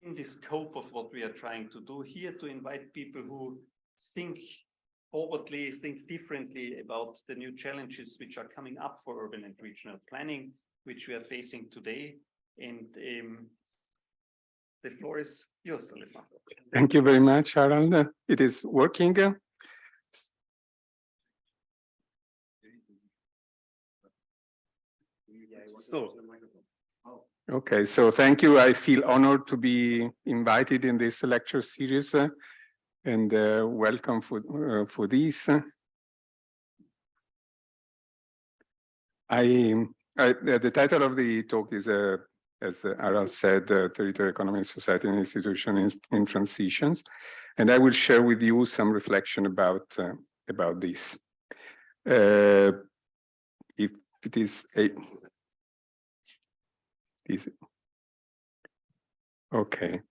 in the scope of what we are trying to do here, to invite people who think forwardly, think differently about the new challenges which are coming up for urban and regional planning, which we are facing today. And the floor is yours, Alessandro. Thank you very much, Harald. It is working. Okay, so thank you. I feel honored to be invited in this lecture series, and welcome for this. The title of the talk is, as Harald said, Territorial Economy, Society and Institution in Transitions, and I will share with you some reflection about this. If it is okay.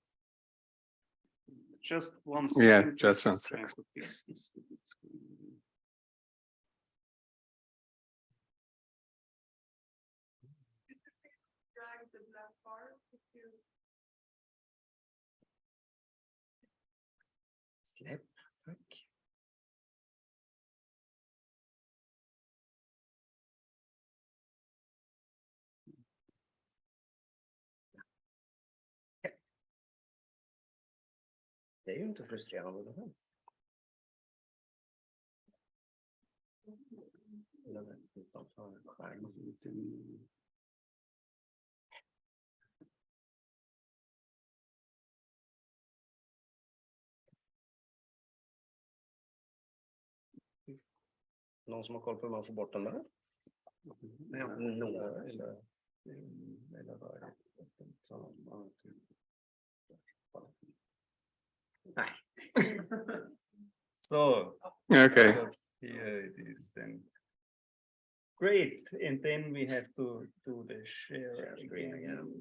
Just one second. Yeah, just one second. Det är ju inte frustrerande. Någon som har koll på hur man får bort den där? Nej. So, Okay. Here it is then. Great, and then we have to do the share again.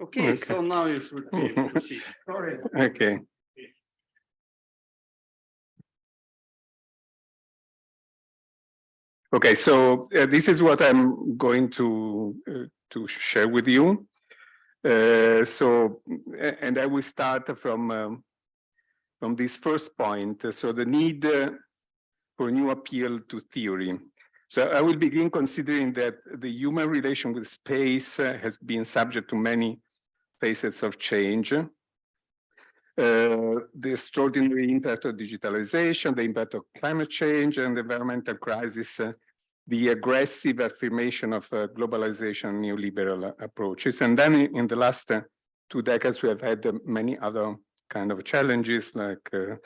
Okay, so now you should be able to see. Sorry. Okay. Okay, so this is what I'm going to share with you. And I will start from this first point. So the need for new appeal to theory. So I will begin considering that the human relation with space has been subject to many facets of change. The extraordinary impact of digitalization, the impact of climate change and the environmental crisis, the aggressive affirmation of globalization, neoliberal approaches. And then in the last 2 decades, we have had many other kind of challenges like the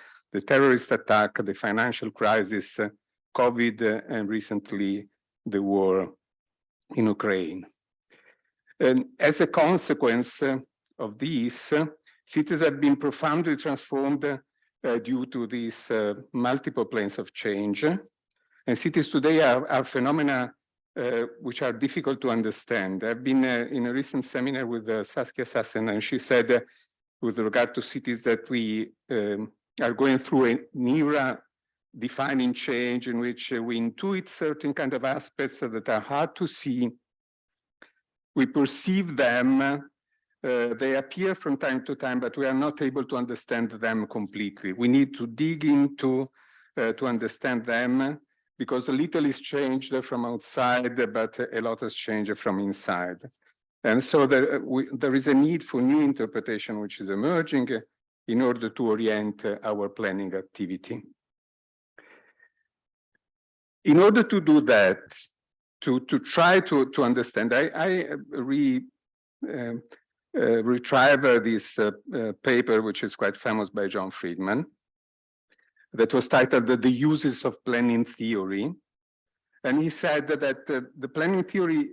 terrorist attack, the financial crisis, COVID, and recently the war in Ukraine. And as a consequence of these, cities have been profoundly transformed due to these multiple planes of change. And cities today are phenomena which are difficult to understand. I've been in a recent seminar with Saskia Sassen, and she said with regard to cities that we are going through an era defining change in which we intuit certain kind of aspects that are hard to see. We perceive them, they appear from time to time, but we are not able to understand them completely. We need to dig into to understand them, because little is changed from outside, but a lot has changed from inside. And so there is a need for new interpretation which is emerging in order to orient our planning activity. In order to do that, to try to understand, I retrieve this paper, which is quite famous by John Friedman, that was titled The Uses of Planning Theory. And he said that the planning theory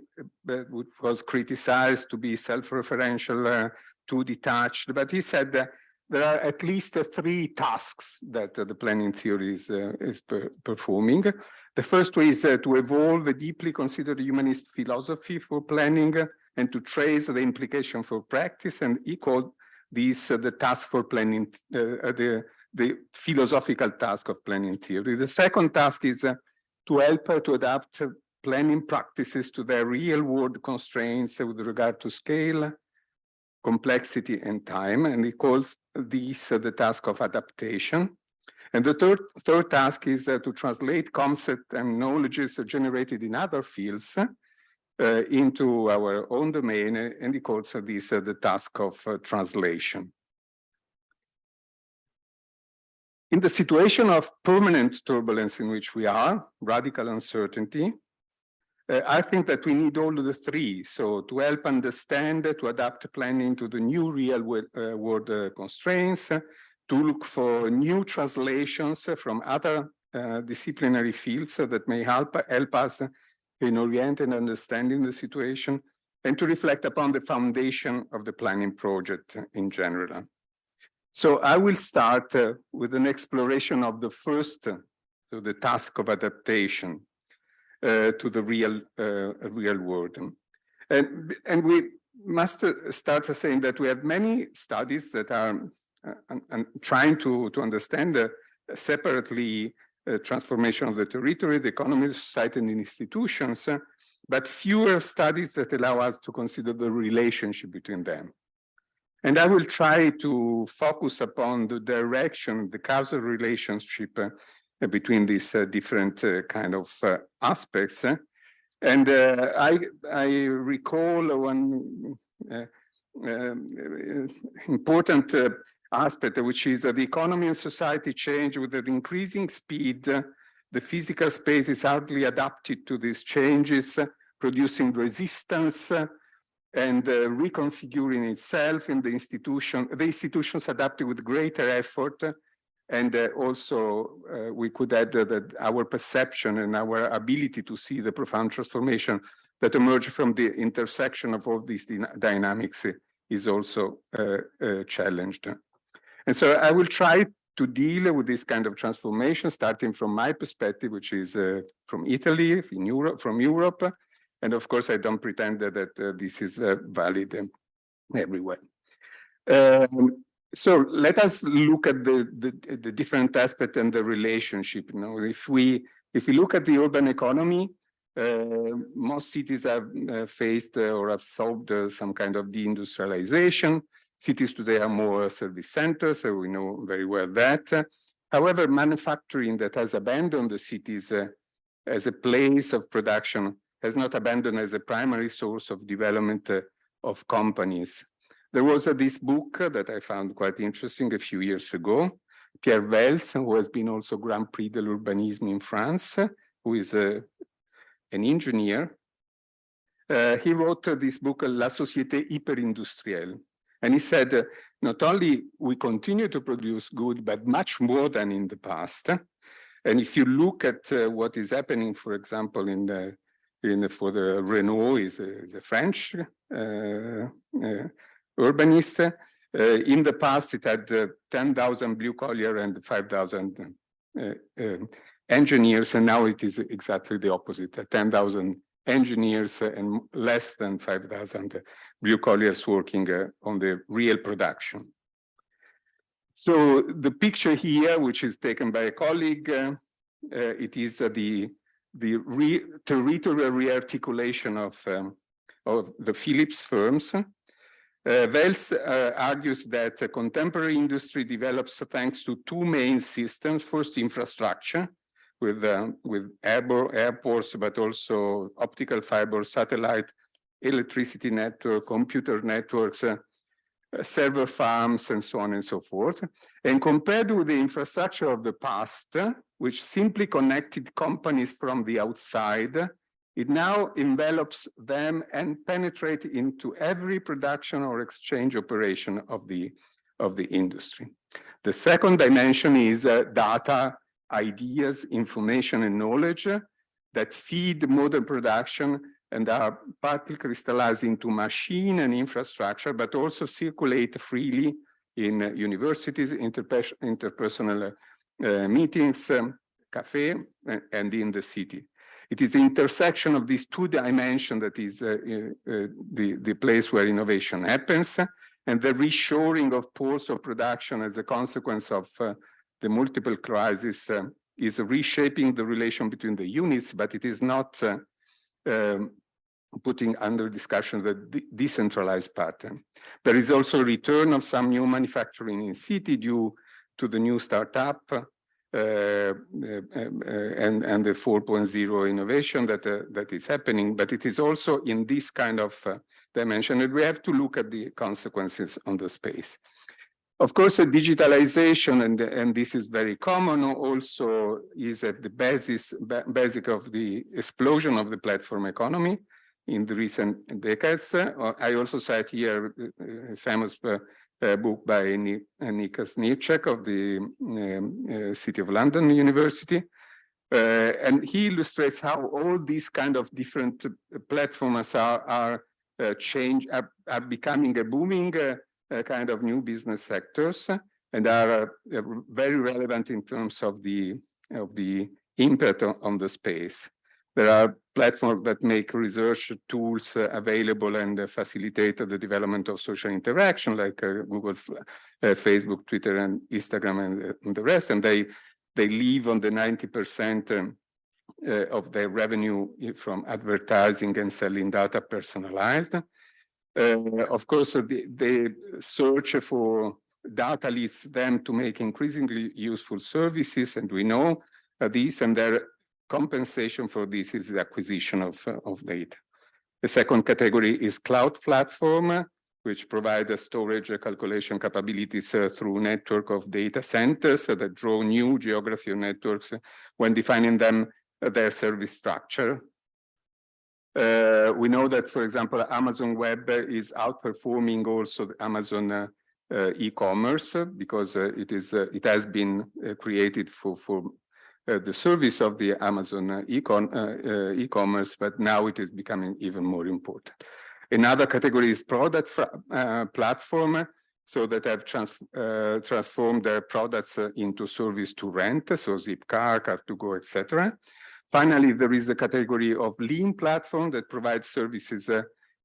was criticized to be self-referential, too detached, but he said that there are at least 3 tasks that the planning theory is performing. The first way is to evolve a deeply considered humanist philosophy for planning and to trace the implication for practice, and he called this the task for planning, the the philosophical task of planning theory. The second task is to help to adapt planning practices to their real-world constraints with regard to scale, complexity, and time, and he calls this the task of adaptation. And the third task is to translate concepts and knowledges generated in other fields into our own domain, and he calls this the task of translation. In the situation of permanent turbulence in which we are, radical uncertainty, I think that we need all of the three. So to help understand, to adapt planning to the new real world constraints, to look for new translations from other disciplinary fields that may help us in orienting and understanding the situation, and to reflect upon the foundation of the planning project in general. So I will start with an exploration of the first, so the task of adaptation to the real world. And we must start saying that we have many studies that are trying to understand separately transformation of the territory, the economy, the society, and the institutions, but fewer studies that allow us to consider the relationship between them. And I will try to focus upon the direction, the causal relationship between these different kind of aspects. And I recall one important aspect, which is that the economy and society change with an increasing speed. The physical space is hardly adapted to these changes, producing resistance and reconfiguring itself in the institution. The institutions adapted with greater effort. And also we could add that our perception and our ability to see the profound transformation that emerge from the intersection of all these dynamics is also challenged. And so I will try to deal with this kind of transformation, starting from my perspective, which is from Italy, from Europe. And of course, I don't pretend that this is valid everywhere. So let us look at the different aspects and the relationship. You know, if we look at the urban economy, most cities have faced or have solved some kind of deindustrialization. Cities today are more service centers, so we know very well that. However, manufacturing that has abandoned the cities as a place of production has not abandoned as a primary source of development of companies. There was this book that I found quite interesting a few years ago. Pierre Vels, who has been also Grand Prix de l'Urbanisme in France, who is an engineer. He wrote this book, La Société Hyperindustrielle. And he said, not only we continue to produce goods, but much more than in the past. And if you look at what is happening, for example, for the Renault is a French urbanist. In the past, it had 10,000 blue collar and 5,000 engineers, and now it is exactly the opposite, 10,000 engineers and less than 5,000 blue collars working on the real production. So the picture here, which is taken by a colleague, it is the territorial rearticulation of the Philips firms. Vels argues that contemporary industry develops thanks to two main systems. First, infrastructure with airports, but also optical fiber, satellite, electricity network, computer networks, server farms, and so on and so forth. And compared with the infrastructure of the past, which simply connected companies from the outside, it now envelops them and penetrates into every production or exchange operation of the industry. The second dimension is data, ideas, information, and knowledge that feed modern production and are partly crystallized into machine and infrastructure, but also circulate freely in universities, interpersonal meetings, cafe, and in the city. It is the intersection of these two dimensions that is the place where innovation happens, and the reshoring of pools of production as a consequence of the multiple crises is reshaping the relation between the units, but it is not putting under discussion the decentralized pattern. There is also a return of some new manufacturing in city due to the new startup and the 4.0 innovation that is happening, but it is also in this kind of dimension that we have to look at the consequences on the space. Of course, digitalization, and this is very common, also is at the basic of the explosion of the platform economy in the recent decades. I also cite here a famous book by Nika Snieček of the City of London University. And he illustrates how all these kind of different platforms are becoming a booming kind of new business sectors, and are very relevant in terms of the impact on the space. There are platforms that make research tools available and facilitate the development of social interaction, like Google, Facebook, Twitter, and Instagram, and the rest. And they live on the 90% of their revenue from advertising and selling data personalized. Of course, the search for data leads them to make increasingly useful services, and we know this, and their compensation for this is the acquisition of data. The second category is cloud platform, which provide the storage calculation capabilities through network of data centers that draw new geography of networks when defining them their service structure. We know that, for example, Amazon Web is outperforming also the Amazon e-commerce because it has been created for the service of the Amazon e-commerce, but now it is becoming even more important. Another category is product platform, so that have transformed their products into service to rent, so Zipcar, Car2Go, etc. Finally, there is a category of lean platform that provides services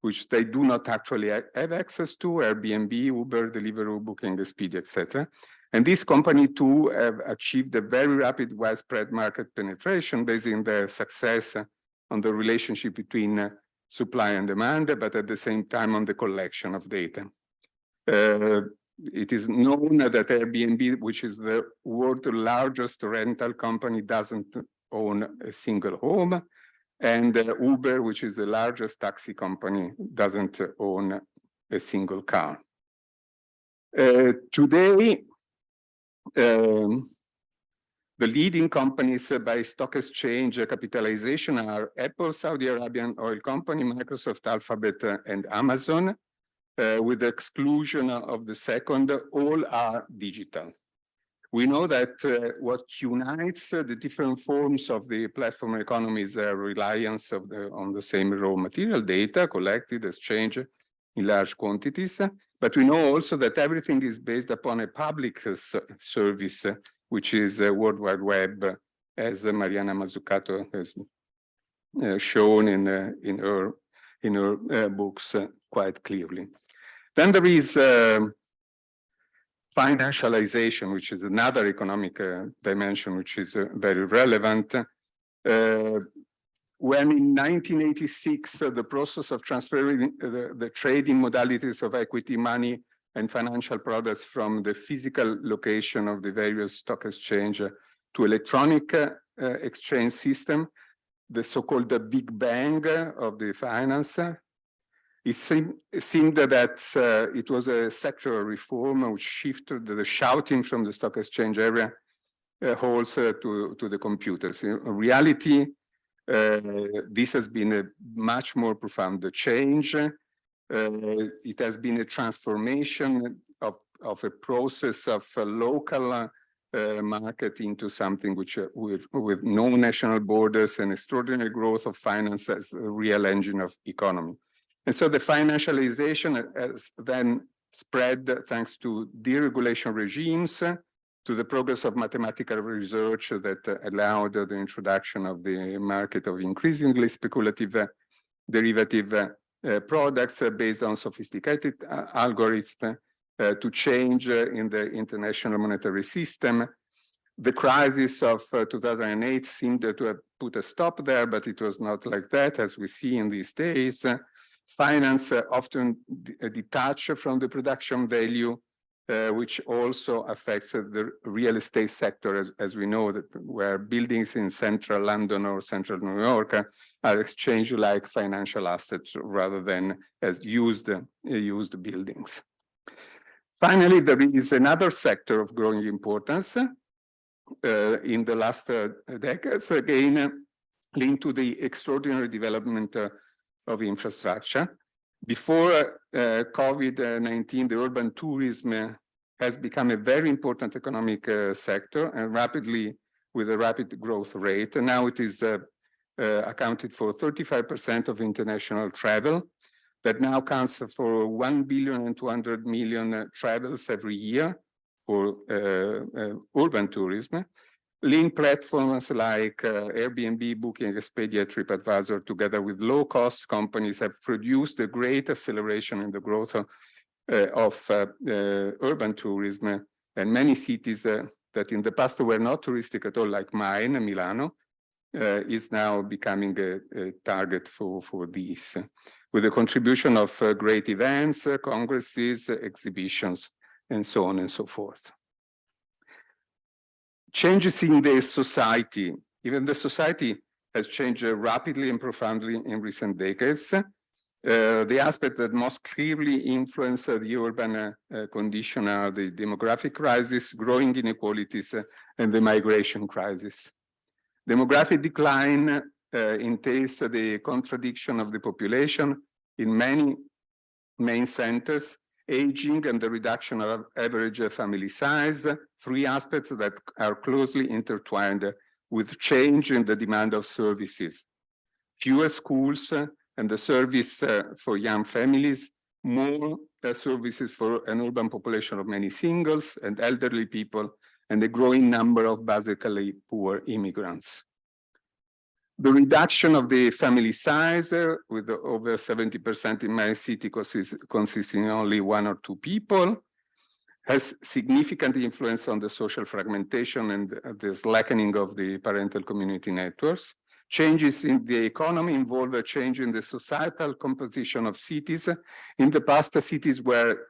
which they do not actually have access to, Airbnb, Uber, Deliveroo, Booking, Expedia, etc. And this company too have achieved a very rapid widespread market penetration based on their success on the relationship between supply and demand, but at the same time on the collection of data. It is known that Airbnb, which is the world's largest rental company, doesn't own a single home, and Uber, which is the largest taxi company, doesn't own a single car. Today, the leading companies by stock exchange capitalization are Apple, Saudi Arabian oil company, Microsoft, Alphabet, and Amazon. With the exclusion of the second, all are digital. We know that what unites the different forms of the platform economy is the reliance on the same raw material data collected, exchanged in large quantities. But we know also that everything is based upon a public service, which is World Wide Web, as Mariana Mazzucato has shown in her books quite clearly. Then there is financialization, which is another economic dimension, which is very relevant. When in 1986, the process of transferring the trading modalities of equity, money, and financial products from the physical location of the various stock exchange to electronic exchange system, the so-called Big Bang of the finance, it seemed that it was a sectoral reform which shifted the shouting from the stock exchange area halls to the computers. In reality, this has been a much more profound change. It has been a transformation of a process of a local market into something which with no national borders and extraordinary growth of finance as a real engine of economy. And so the financialization has then spread thanks to deregulation regimes, to the progress of mathematical research that allowed the introduction of the market of increasingly speculative derivative products based on sophisticated algorithms, to change in the international monetary system, The crisis of 2008 seemed to have put a stop there, but it was not like that, as we see in these days. Finance often detached from the production value, which also affects the real estate sector, as we know, that where buildings in central London or central New York are exchanged like financial assets rather than as used buildings. Finally, there is another sector of growing importance in the last decades, again, linked to the extraordinary development of infrastructure. Before COVID-19, the urban tourism has become a very important economic sector and with a rapid growth rate. And now it is accounted for 35% of international travel. That now accounts for 1.2 billion travels every year for urban tourism. Lean platforms like Airbnb, Booking, Expedia, TripAdvisor, together with low-cost companies, have produced a great acceleration in the growth of urban tourism. And many cities that in the past were not touristic at all, like mine, Milano, is now becoming a target for these, with the contribution of great events, congresses, exhibitions, and so on and so forth. Changes in the society. Even the society has changed rapidly and profoundly in recent decades. The aspects that most clearly influence the urban condition are the demographic crisis, growing inequalities, and the migration crisis. Demographic decline entails the contradiction of the population in many main centers, aging and the reduction of average family size, three aspects that are closely intertwined with change in the demand of services. Fewer schools and the service for young families, more services for an urban population of many singles and elderly people, and a growing number of basically poor immigrants. The reduction of the family size, with over 70% in my city consisting only 1 or 2 people, has significant influence on the social fragmentation and the slackening of the parental community networks. Changes in the economy involve a change in the societal composition of cities. In the past, the cities were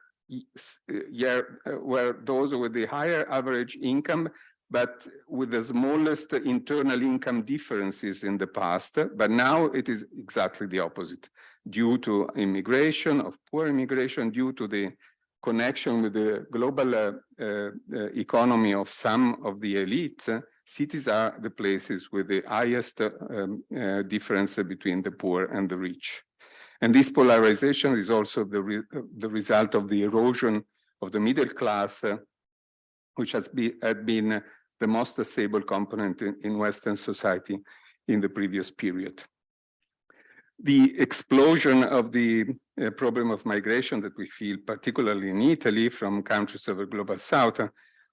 those with the higher average income, but with the smallest internal income differences in the past. But now it is exactly the opposite. Due to immigration, of poor immigration, due to the connection with the global economy of some of the elite, cities are the places with the highest difference between the poor and the rich. And this polarization is also the result of the erosion of the middle class, which had been the most stable component in Western society in the previous period. The explosion of the problem of migration that we feel, particularly in Italy, from countries of the global south,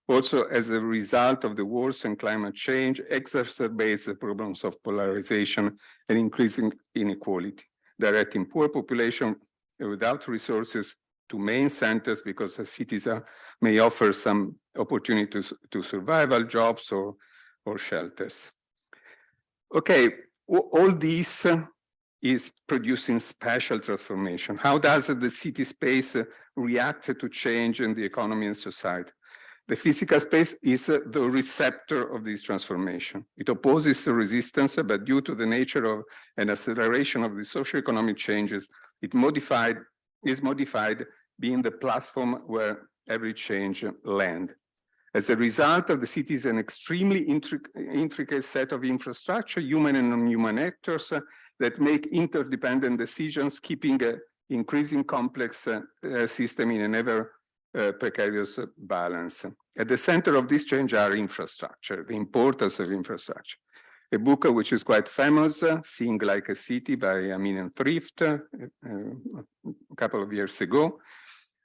also as a result of the wars and climate change, exacerbates the problems of polarization and increasing inequality, directing poor population without resources to main centers because the cities may offer some opportunities to survival jobs or shelters. Okay, all this is producing spatial transformation. How does the city space react to change in the economy and society? The physical space is the receptor of this transformation. It opposes the resistance, but due to the nature of an acceleration of the socioeconomic changes, it is modified being the platform where every change lands. As a result, the city is an extremely intricate set of infrastructure, human and non-human actors that make interdependent decisions, keeping an increasing complex system in an ever precarious balance. At the center of this change are infrastructure, the importance of infrastructure. A book which is quite famous, Seeing Like a City by Amin and Thrift, a couple of years ago.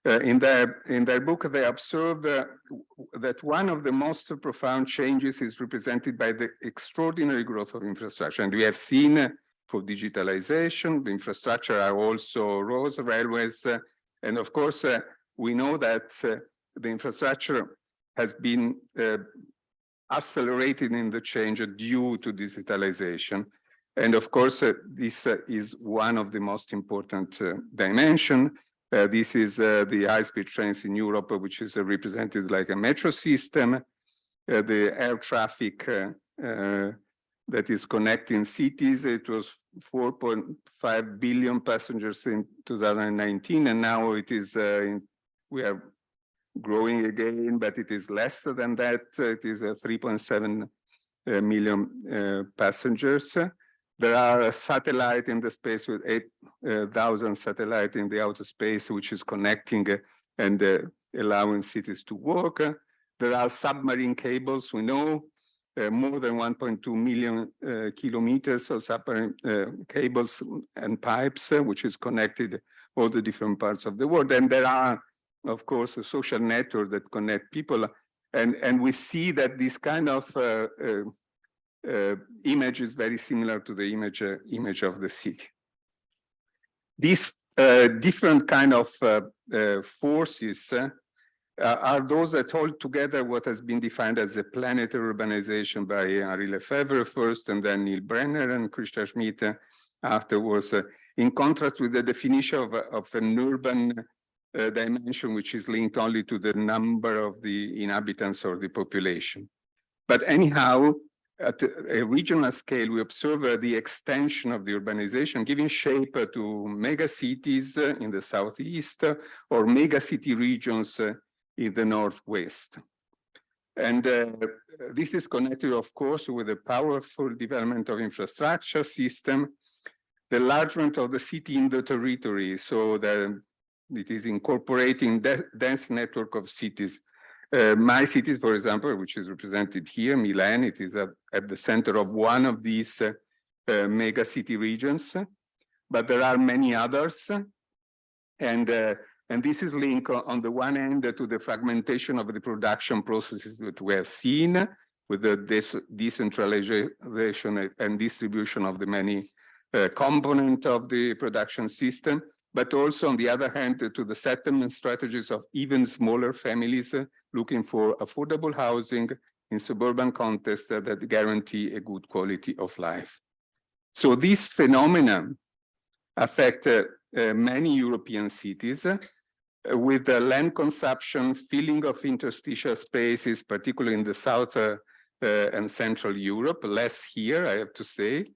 In their book, they observe that one of the most profound changes is represented by the extraordinary growth of infrastructure. And we have seen for digitalization, the infrastructure are also roads, railways, and of course, we know that the infrastructure has been accelerated in the change due to digitalization. And of course, this is one of the most important dimension. This is the high-speed trains in Europe, which is represented like a metro system. The air traffic that is connecting cities, it was 4.5 billion passengers in 2019, and now it is, we are growing again, but it is less than that. It is 3.7 million passengers. There are satellites in the space with 8,000 satellites in the outer space, which is connecting and allowing cities to work. There are submarine cables, we know, more than 1.2 million kilometers of submarine cables and pipes, which is connected all the different parts of the world. And there are, of course, a social network that connect people. And we see that this kind of image is very similar to the image of the city. These different kind of forces are those that hold together what has been defined as a planetary urbanization by Henri Lefebvre first, and then Neil Brenner and Christa Schmidt afterwards, in contrast with the definition of an urban dimension, which is linked only to the number of the inhabitants or the population. But anyhow, at a regional scale, we observe the extension of the urbanization, giving shape to mega cities in the southeast or mega city regions in the northwest. And this is connected, of course, with a powerful development of infrastructure system, the enlargement of the city in the territory, so that it is incorporating dense network of cities. My cities, for example, which is represented here, Milan, it is at the center of one of these mega city regions, but there are many others. And this is linked on the one hand to the fragmentation of the production processes that we have seen with the decentralization and distribution of the many components of the production system, but also on the other hand to the settlement strategies of even smaller families looking for affordable housing in suburban contexts that guarantee a good quality of life. So this phenomenon affect many European cities with the land consumption, filling of interstitial spaces, particularly in the south and central Europe, less here, I have to say.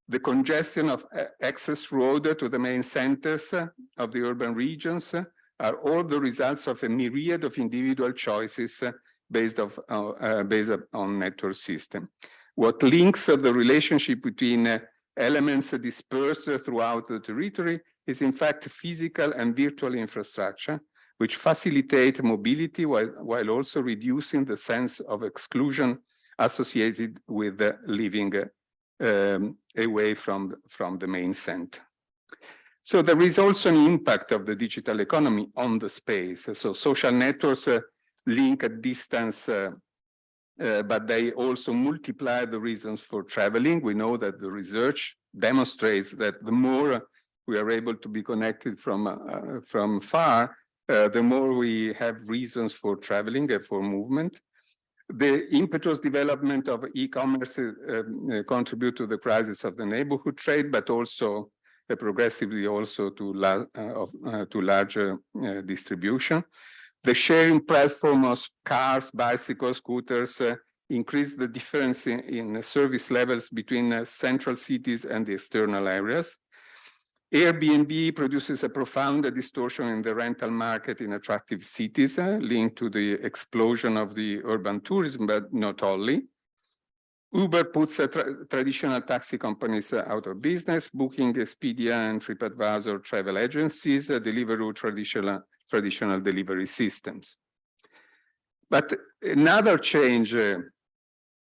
The congestion of access road to the main centers of the urban regions are all the results of a myriad of individual choices based on network system. What links the relationship between elements dispersed throughout the territory is in fact physical and virtual infrastructure, which facilitate mobility while also reducing the sense of exclusion associated with living away from the main center. So there is also an impact of the digital economy on the space. So social networks link at distance, but they also multiply the reasons for traveling. We know that the research demonstrates that the more we are able to be connected from far, the more we have reasons for traveling and for movement. The impetuous development of e-commerce contribute to the crisis of the neighborhood trade, but also progressively also to larger distribution. The sharing platform of cars, bicycles, scooters increase the difference in service levels between central cities and the external areas. Airbnb produces a profound distortion in the rental market in attractive cities, linked to the explosion of the urban tourism, but not only. Uber puts traditional taxi companies out of business. Booking, Expedia, and TripAdvisor travel agencies deliver traditional delivery systems. But another change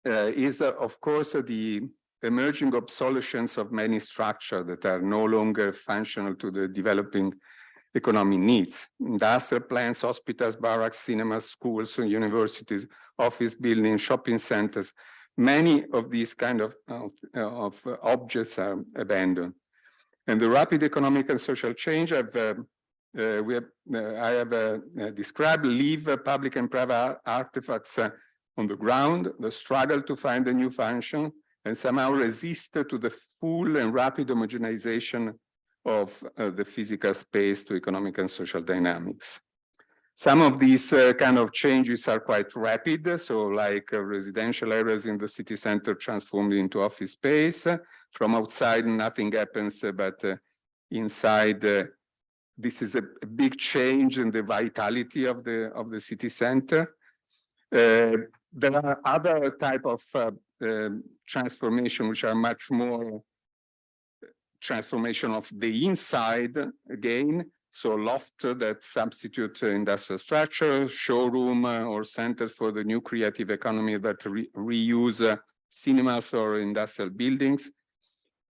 is, of course, the emerging obsolescence of many structures that are no longer functional to the developing economic needs. Industrial plants, hospitals, barracks, cinemas, schools, universities, office buildings, shopping centers. Many of these kind of objects are abandoned. And the rapid economic and social change I have described leave public and private artifacts on the ground, the struggle to find a new function, and somehow resist to the full and rapid homogenization of the physical space to economic and social dynamics. Some of these kind of changes are quite rapid, so like residential areas in the city center transformed into office space. From outside, nothing happens, but inside, this is a big change in the vitality of the city center. There are other type of transformation which are much more transformation of the inside again. So loft that substitute industrial structure, showroom or centers for the new creative economy that reuse cinemas or industrial buildings.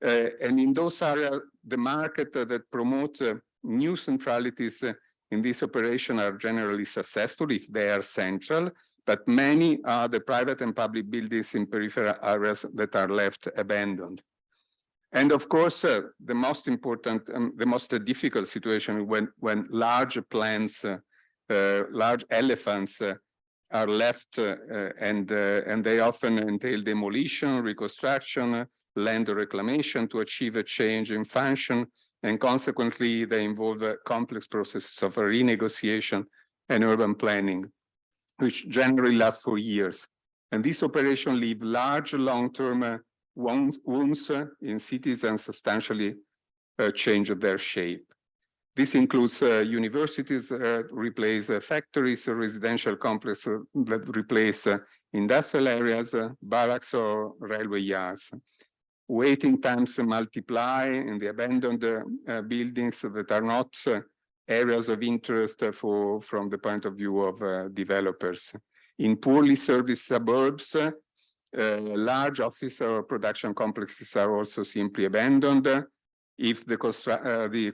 And in those areas, the market that promote new centralities in this operation are generally successful if they are central, but many are the private and public buildings in peripheral areas that are left abandoned. And of course, the most important, the most difficult situation when large plants, large elephants are left and they often entail demolition, reconstruction, land reclamation to achieve a change in function, and consequently they involve complex processes of renegotiation and urban planning, which generally last for years. And this operation leave large long-term wounds in cities and substantially change their shape. This includes universities replace factories, residential complexes that replace industrial areas, barracks or railway yards. Waiting times multiply in the abandoned buildings that are not areas of interest from the point of view of developers. In poorly serviced suburbs, large office or production complexes are also simply abandoned if the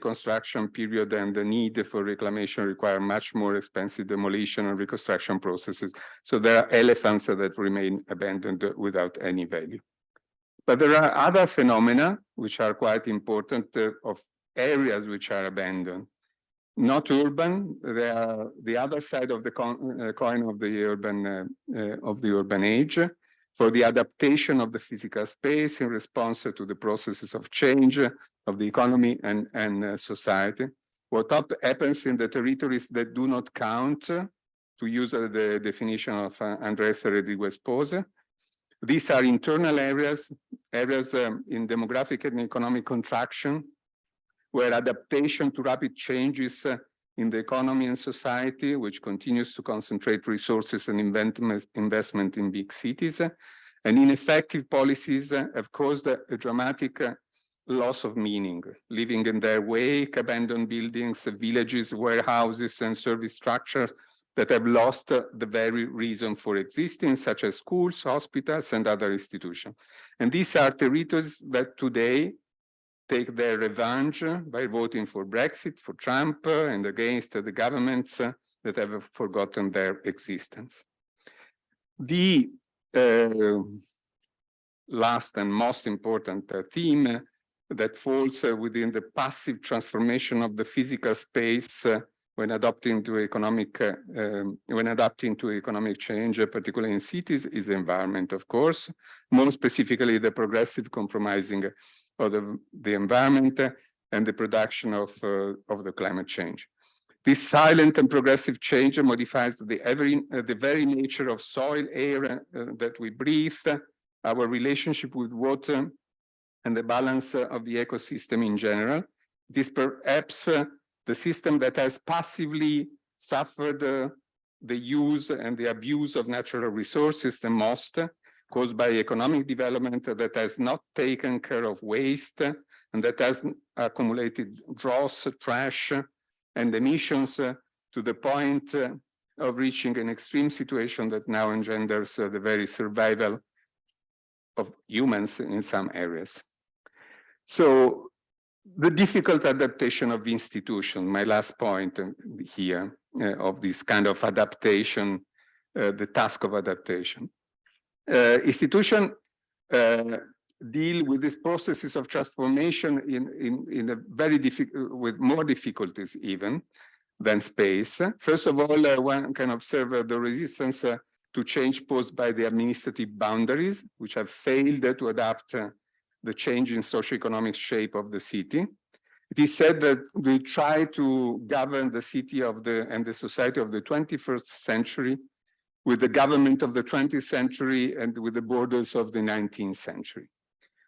construction period and the need for reclamation require much more expensive demolition and reconstruction processes. So there are elephants that remain abandoned without any value. But there are other phenomena which are quite important of areas which are abandoned. Not urban, they are the other side of the coin of the urban age, for the adaptation of the physical space in response to the processes of change of the economy and society. What happens in the territories that do not count, to use the definition of Andrés Rodriguez Pose. These are internal areas in demographic and economic contraction, where adaptation to rapid changes in the economy and society, which continues to concentrate resources and investment in big cities, and ineffective policies have caused a dramatic loss of meaning, leaving in their wake abandoned buildings, villages, warehouses, and service structures that have lost the very reason for existing, such as schools, hospitals, and other institutions. And these are territories that today take their revenge by voting for Brexit, for Trump, and against the governments that have forgotten their existence. The last and most important theme that falls within the passive transformation of the physical space when adapting to economic change, particularly in cities, is the environment, of course. More specifically, the progressive compromising of the environment and the production of the climate change. This silent and progressive change modifies the very nature of soil, air that we breathe, our relationship with water, and the balance of the ecosystem in general. This perhaps the system that has passively suffered the use and the abuse of natural resources the most, caused by economic development that has not taken care of waste and that has accumulated dross, trash, and emissions to the point of reaching an extreme situation that now engenders the very survival of humans in some areas. So the difficult adaptation of institutions, my last point here of this kind of adaptation, the task of adaptation. Institutions deal with these processes of transformation in a very with more difficulties even than space. First of all, one can observe the resistance to change posed by the administrative boundaries, which have failed to adapt the changing socioeconomic shape of the city. It is said that we try to govern the city and the society of the 21st century with the government of the 20th century and with the borders of the 19th century.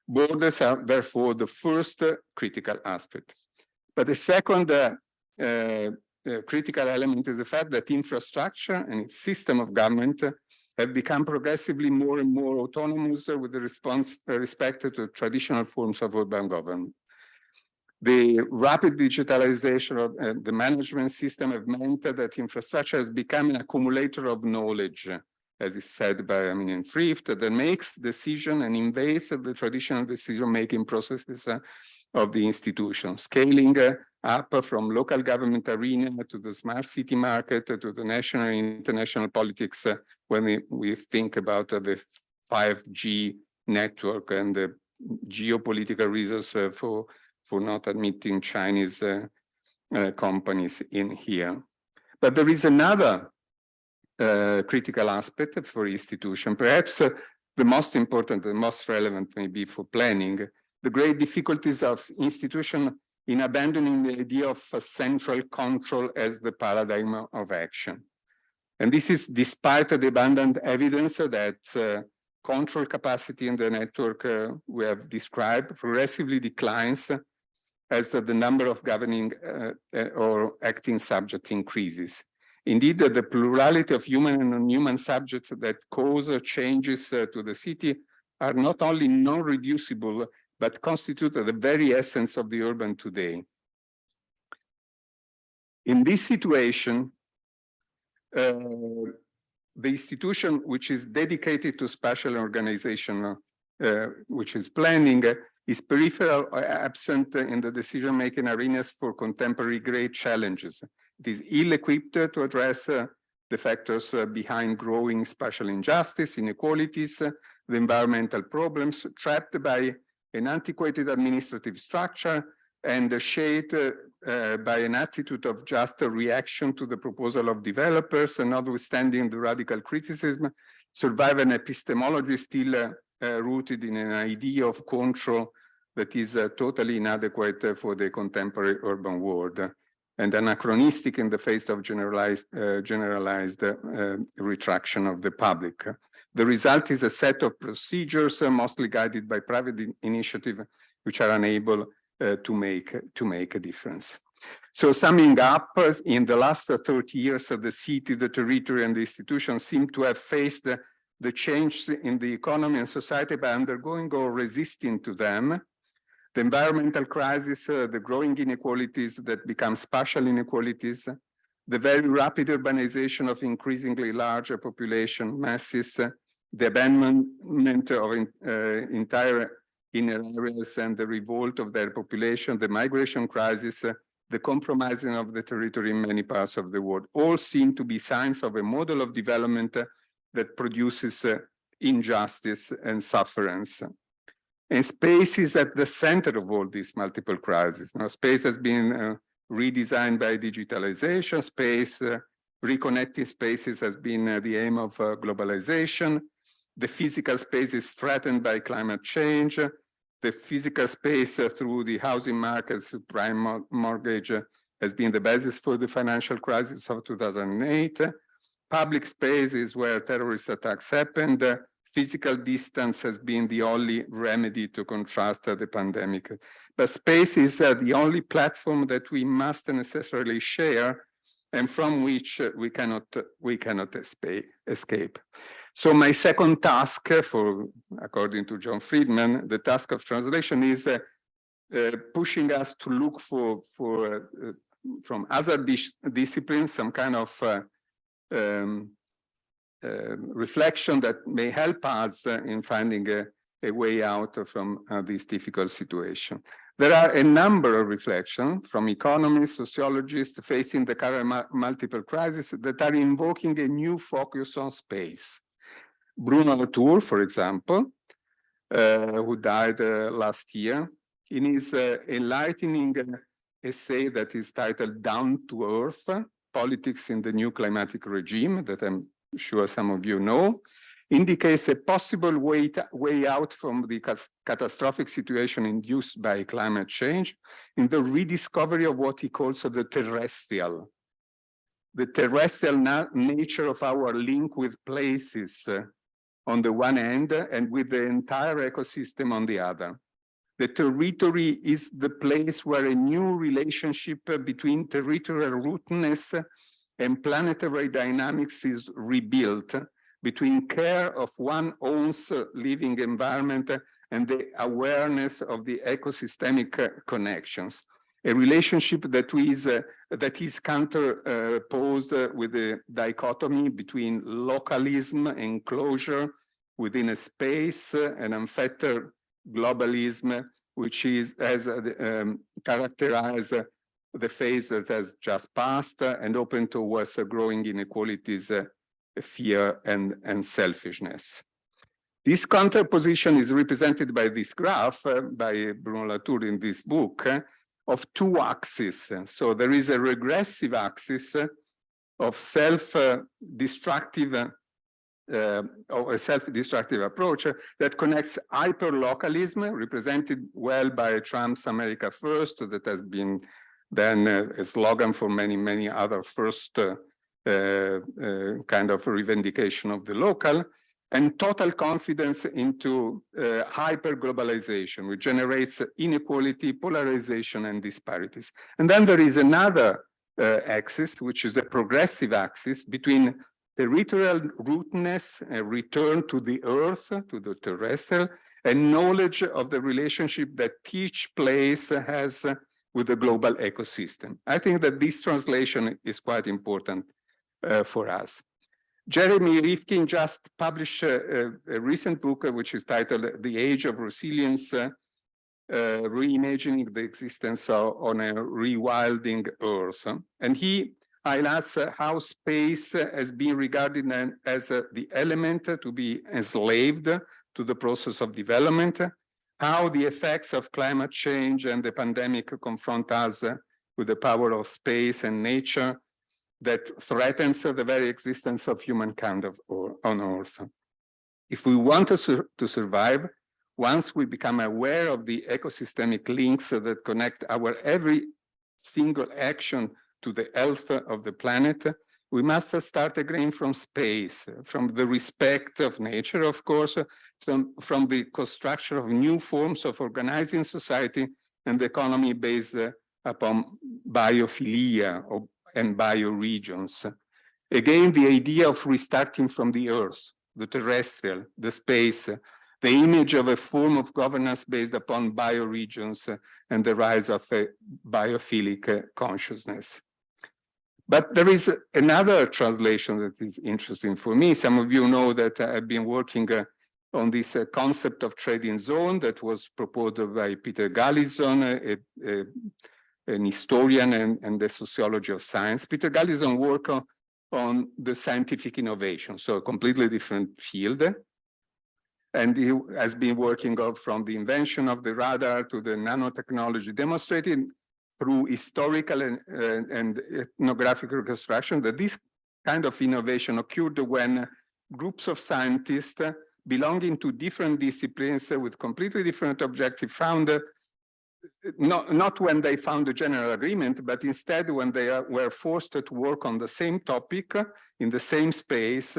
Borders are therefore the first critical aspect. But the second critical element is the fact that infrastructure and its system of government have become progressively more and more autonomous with respect to traditional forms of urban government. The rapid digitalization of the management system have meant that infrastructure has become an accumulator of knowledge, as is said by Frift, that makes decision and invades the traditional decision-making processes of the institution, scaling up from local government arena to the smart city market to the national and international politics when we think about the 5G network and the geopolitical reasons for not admitting Chinese companies in here. But there is another critical aspect for institution, perhaps the most important, the most relevant maybe for planning, the great difficulties of institution in abandoning the idea of central control as the paradigm of action. And this is despite the abundant evidence that control capacity in the network we have described progressively declines as the number of governing or acting subjects increases. Indeed, the plurality of human and non-human subjects that cause changes to the city are not only non-reducible, but constitute the very essence of the urban today. In this situation, the institution which is dedicated to spatial organization, which is planning, is peripheral or absent in the decision-making arenas for contemporary great challenges. It is ill-equipped to address the factors behind growing spatial injustice, inequalities, the environmental problems, trapped by an antiquated administrative structure and shaped by an attitude of just a reaction to the proposal of developers, and notwithstanding the radical criticism, survive an epistemology still rooted in an idea of control that is totally inadequate for the contemporary urban world and anachronistic in the face of generalized retraction of the public. The result is a set of procedures mostly guided by private initiative, which are unable to make a difference. So summing up, in the last 30 years, the city, the territory, and the institutions seem to have faced the changes in the economy and society by undergoing or resisting to them. The environmental crisis, the growing inequalities that become spatial inequalities, the very rapid urbanization of increasingly larger population masses, the abandonment of entire inner areas and the revolt of their population, the migration crisis, the compromising of the territory in many parts of the world, all seem to be signs of a model of development that produces injustice and sufferance. And space is at the center of all these multiple crises. Now, space has been redesigned by digitalization. Reconnecting spaces has been the aim of globalization. The physical space is threatened by climate change. The physical space through the housing markets, prime mortgage, has been the basis for the financial crisis of 2008. Public space is where terrorist attacks happened. Physical distance has been the only remedy to contrast the pandemic. But space is the only platform that we must necessarily share and from which we cannot escape. So my second task, according to John Friedman, the task of translation is pushing us to look from other disciplines, some kind of reflection that may help us in finding a way out from this difficult situation. There are a number of reflections from economists, sociologists facing the current multiple crises that are invoking a new focus on space. Bruno Latour, for example, who died last year, in his enlightening essay that is titled Down to Earth, Politics in the New Climatic Regime, that I'm sure some of you know, indicates a possible way out from the catastrophic situation induced by climate change in the rediscovery of what he calls the terrestrial nature of our link with places on the one hand and with the entire ecosystem on the other. The territory is the place where a new relationship between territorial rootedness and planetary dynamics is rebuilt, between care of one's own living environment and the awareness of the ecosystemic connections. A relationship that is counterposed with the dichotomy between localism and closure within a space and unfettered globalism, which has characterized the phase that has just passed and open towards growing inequalities, fear, and selfishness. This counterposition is represented by this graph by Bruno Latour in this book of two axes. So there is a regressive axis of self-destructive approach that connects hyper-localism, represented well by Trump's America First, that has been then a slogan for many other first kind of revendication of the local, and total confidence into hyper-globalization, which generates inequality, polarization, and disparities. And then there is another axis, which is a progressive axis between territorial rootedness, a return to the earth, to the terrestrial, and knowledge of the relationship that each place has with the global ecosystem. I think that this translation is quite important for us. Jeremy Rifkin just published a recent book which is titled The Age of Resilience, Reimagining the Existence on a Rewilding Earth. And he highlights how space has been regarded as the element to be enslaved to the process of development, how the effects of climate change and the pandemic confront us with the power of space and nature that threatens the very existence of humankind on Earth. If we want to survive, once we become aware of the ecosystemic links that connect our every single action to the health of the planet, we must start again from space, from the respect of nature, of course, from the construction of new forms of organizing society and the economy based upon biophilia and bioregions. Again, the idea of restarting from the earth, the terrestrial, the space, the image of a form of governance based upon bioregions and the rise of a biophilic consciousness. But there is another translation that is interesting for me. Some of you know that I've been working on this concept of trading zone that was proposed by Peter Gallison, an historian and the sociology of science. Peter Gallison worked on the scientific innovation, so a completely different field. And he has been working from the invention of the radar to the nanotechnology, demonstrating through historical and ethnographic reconstruction that this kind of innovation occurred when groups of scientists belonging to different disciplines with completely different objectives found, not when they found a general agreement, but instead when they were forced to work on the same topic in the same space,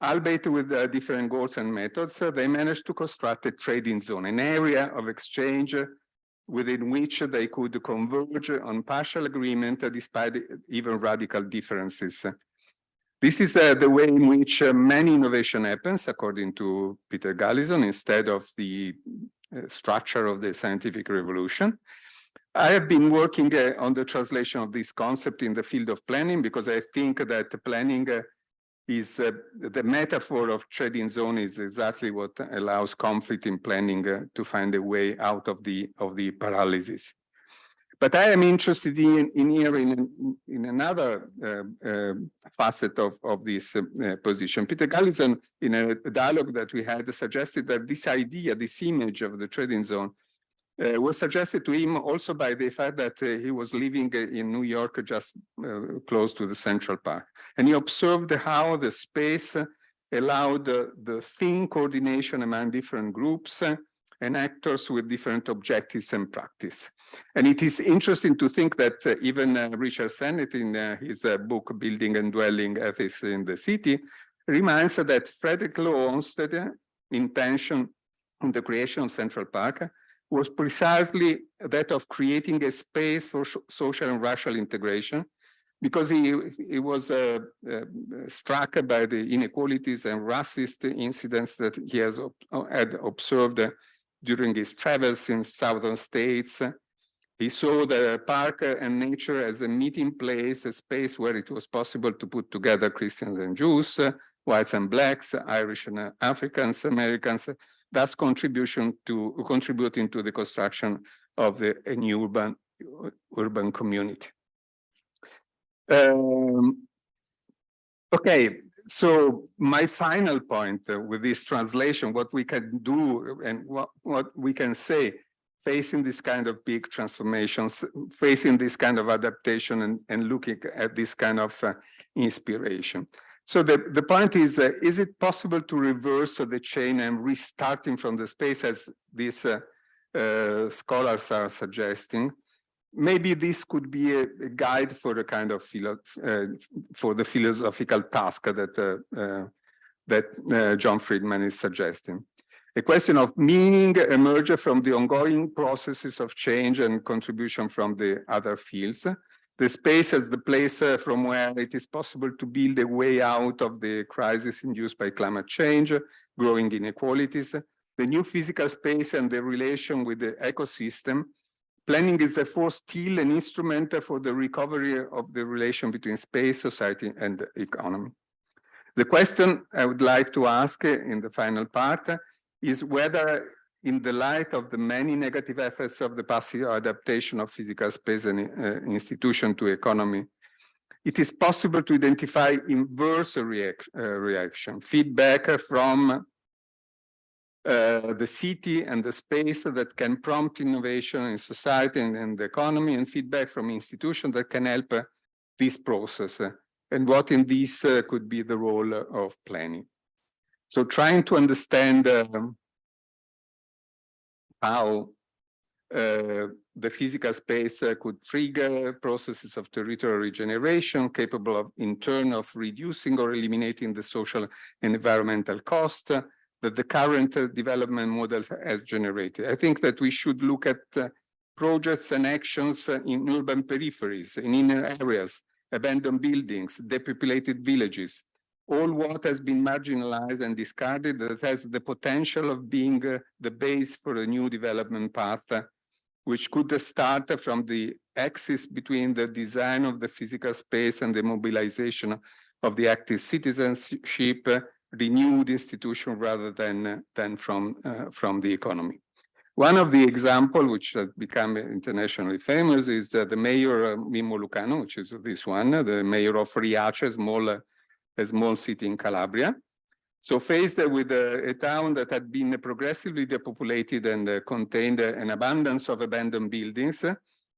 albeit with different goals and methods, they managed to construct a trading zone, an area of exchange within which they could converge on partial agreement despite even radical differences. This is the way in which many innovation happens, according to Peter Gallison, instead of the structure of the scientific revolution. I have been working on the translation of this concept in the field of planning because I think that planning is the metaphor of trading zone is exactly what allows conflict in planning to find a way out of the paralysis. But I am interested in another facet of this position. Peter Gallison, in a dialogue that we had, suggested that this idea, this image of the trading zone was suggested to him also by the fact that he was living in New York, just close to the Central Park. And he observed how the space allowed the thin coordination among different groups and actors with different objectives and practice. And it is interesting to think that even Richard Sennett in his book, Building and Dwelling Ethics in the City, reminds that Frederick Law Olmsted's intention in the creation of Central Park was precisely that of creating a space for social and racial integration, because he was struck by the inequalities and racist incidents that he had observed during his travels in southern states. He saw the park and nature as a meeting place, a space where it was possible to put together Christians and Jews, whites and blacks, Irish and Africans, Americans, thus contributing to the construction of a new urban community. Okay, so my final point with this translation, what we can do and what we can say facing this kind of big transformations, facing this kind of adaptation and looking at this kind of inspiration. So the point is it possible to reverse the chain and restarting from the space as these scholars are suggesting? Maybe this could be a guide for the kind of for the philosophical task that John Friedman is suggesting. A question of meaning emerges from the ongoing processes of change and contribution from the other fields. The space as the place from where it is possible to build a way out of the crisis induced by climate change, growing inequalities, the new physical space and the relation with the ecosystem. Planning is therefore still an instrument for the recovery of the relation between space, society, and economy. The question I would like to ask in the final part is whether, in the light of the many negative effects of the passive adaptation of physical space and institution to economy, it is possible to identify inverse reaction, feedback from the city and the space that can prompt innovation in society and the economy, and feedback from institutions that can help this process, and what in this could be the role of planning. So trying to understand how the physical space could trigger processes of territorial regeneration capable of, in turn, of reducing or eliminating the social and environmental cost that the current development model has generated. I think that we should look at projects and actions in urban peripheries, in inner areas, abandoned buildings, depopulated villages, all what has been marginalized and discarded that has the potential of being the base for a new development path, which could start from the axis between the design of the physical space and the mobilization of the active citizenship, renewed institution rather than from the economy. One of the examples which has become internationally famous is the mayor Mimmo Lucano, which is this one, the mayor of Riace, a small city in Calabria. So faced with a town that had been progressively depopulated and contained an abundance of abandoned buildings,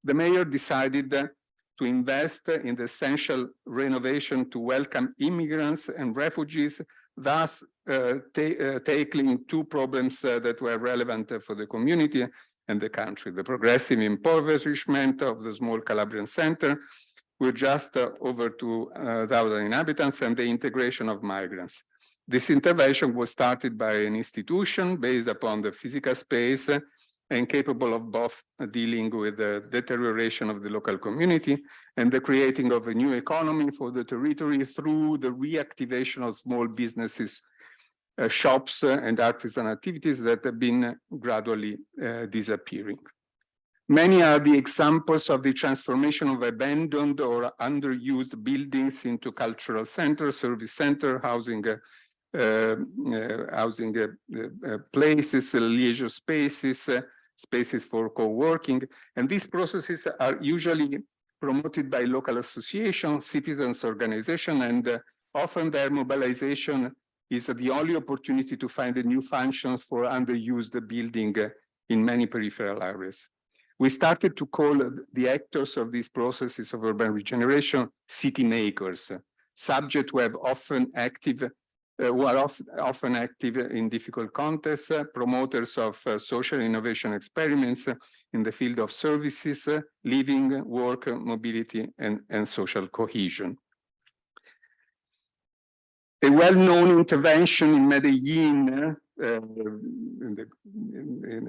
the mayor decided to invest in the essential renovation to welcome immigrants and refugees, thus tackling two problems that were relevant for the community and the country: the progressive impoverishment of the small Calabrian center, with just over 2,000 inhabitants, and the integration of migrants. This intervention was started by an institution based upon the physical space and capable of both dealing with the deterioration of the local community and the creating of a new economy for the territory through the reactivation of small businesses, shops and artisan activities that have been gradually disappearing. Many are the examples of the transformation of abandoned or underused buildings into cultural centers, service center, housing places, leisure spaces, spaces for co-working. And these processes are usually promoted by local associations, citizens organizations, and often their mobilization is the only opportunity to find a new function for underused building in many peripheral areas. We started to call the actors of these processes of urban regeneration city makers, subjects who are often active in difficult contexts, promoters of social innovation experiments in the field of services, living, work, mobility, and social cohesion. A well-known intervention in Medellin, in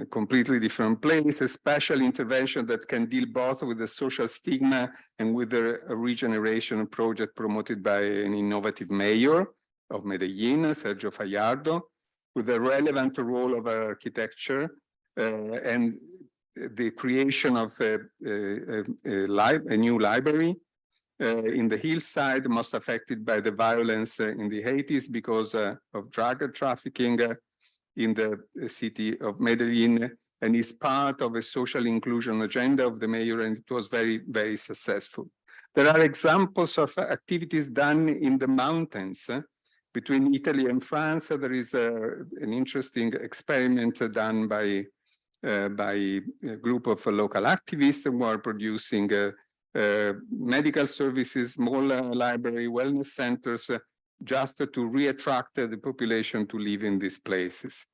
a completely different place, a special intervention that can deal both with the social stigma and with the regeneration project promoted by an innovative mayor of Medellin, Sergio Fajardo, with a relevant role of architecture and the creation of a new library in the hillside, most affected by the violence in the 80s because of drug trafficking in the city of Medellin, and is part of a social inclusion agenda of the mayor, and it was very, very successful. There are examples of activities done in the mountains between Italy and France. There is an interesting experiment done by a group of local activists who are producing medical services, small library, wellness centers, just to re-attract the population to live in these places.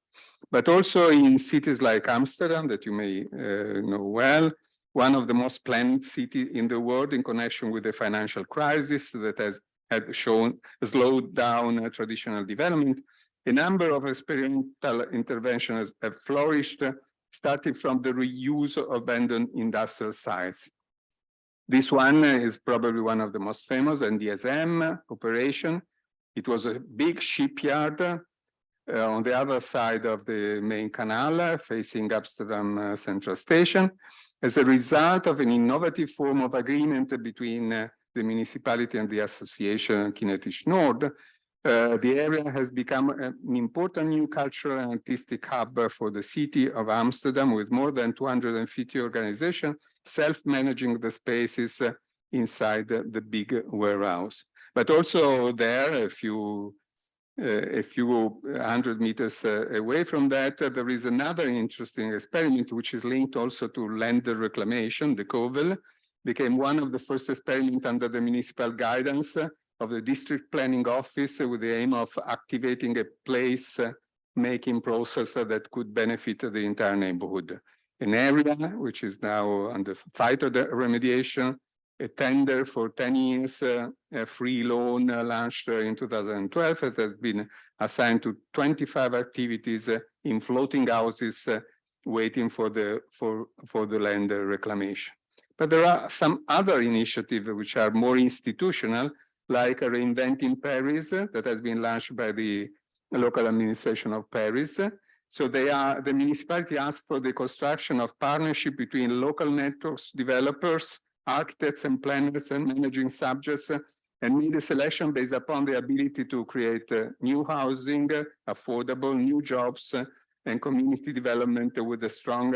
But also in cities like Amsterdam, that you may know well, one of the most planned cities in the world in connection with the financial crisis that had slowed down traditional development. A number of experimental interventions have flourished, starting from the reuse of abandoned industrial sites. This one is probably one of the most famous, NDSM operation. It was a big shipyard on the other side of the main canal, facing Amsterdam Central Station. As a result of an innovative form of agreement between the municipality and the association Kinetisch Nord, the area has become an important new cultural and artistic hub for the city of Amsterdam, with more than 250 organizations self-managing the spaces inside the big warehouse. But also there, a few hundred meters away from that, there is another interesting experiment which is linked also to land reclamation. The Kovel became one of the first experiments under the municipal guidance of the district planning office, with the aim of activating a place-making process that could benefit the entire neighborhood. An area which is now under phyto remediation, a tender for 10 years, a free loan launched in 2012. It has been assigned to 25 activities in floating houses waiting for the land reclamation. But there are some other initiatives which are more institutional, like Reinventing Paris, that has been launched by the local administration of Paris. So the municipality asked for the construction of partnership between local networks, developers, architects and planners and managing subjects, and made a selection based upon the ability to create new housing, affordable, new jobs, and community development with a strong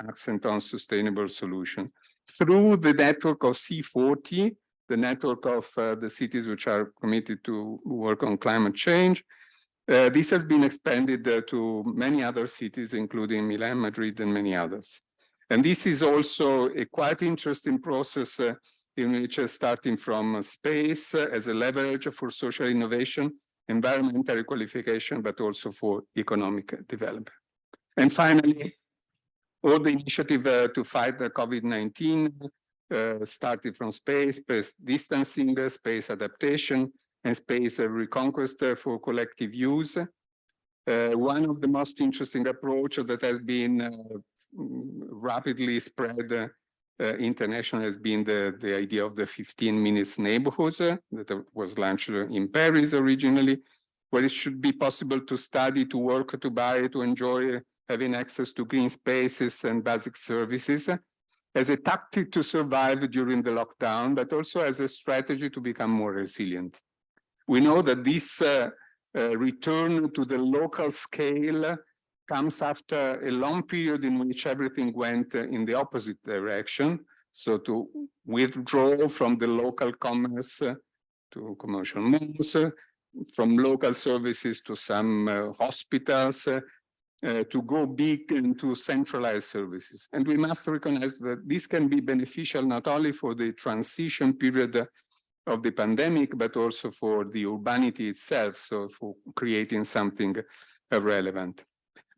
accent on sustainable solution. Through the network of C40, the network of the cities which are committed to work on climate change, this has been expanded to many other cities, including Milan, Madrid, and many others. And this is also a quite interesting process in which starting from space as a leverage for social innovation, environmental qualification, but also for economic development. And finally, all the initiative to fight the COVID-19 started from space distancing, space adaptation, and space reconquest for collective use. One of the most interesting approaches that has been rapidly spread internationally has been the idea of the 15 minutes neighborhoods that was launched in Paris originally, where it should be possible to study, to work, to buy, to enjoy having access to green spaces and basic services as a tactic to survive during the lockdown, but also as a strategy to become more resilient. We know that this return to the local scale comes after a long period in which everything went in the opposite direction. So to withdraw from the local commerce to commercial malls, from local services to some hospitals, to go big into centralized services. And we must recognize that this can be beneficial not only for the transition period of the pandemic, but also for the urbanity itself, so for creating something relevant.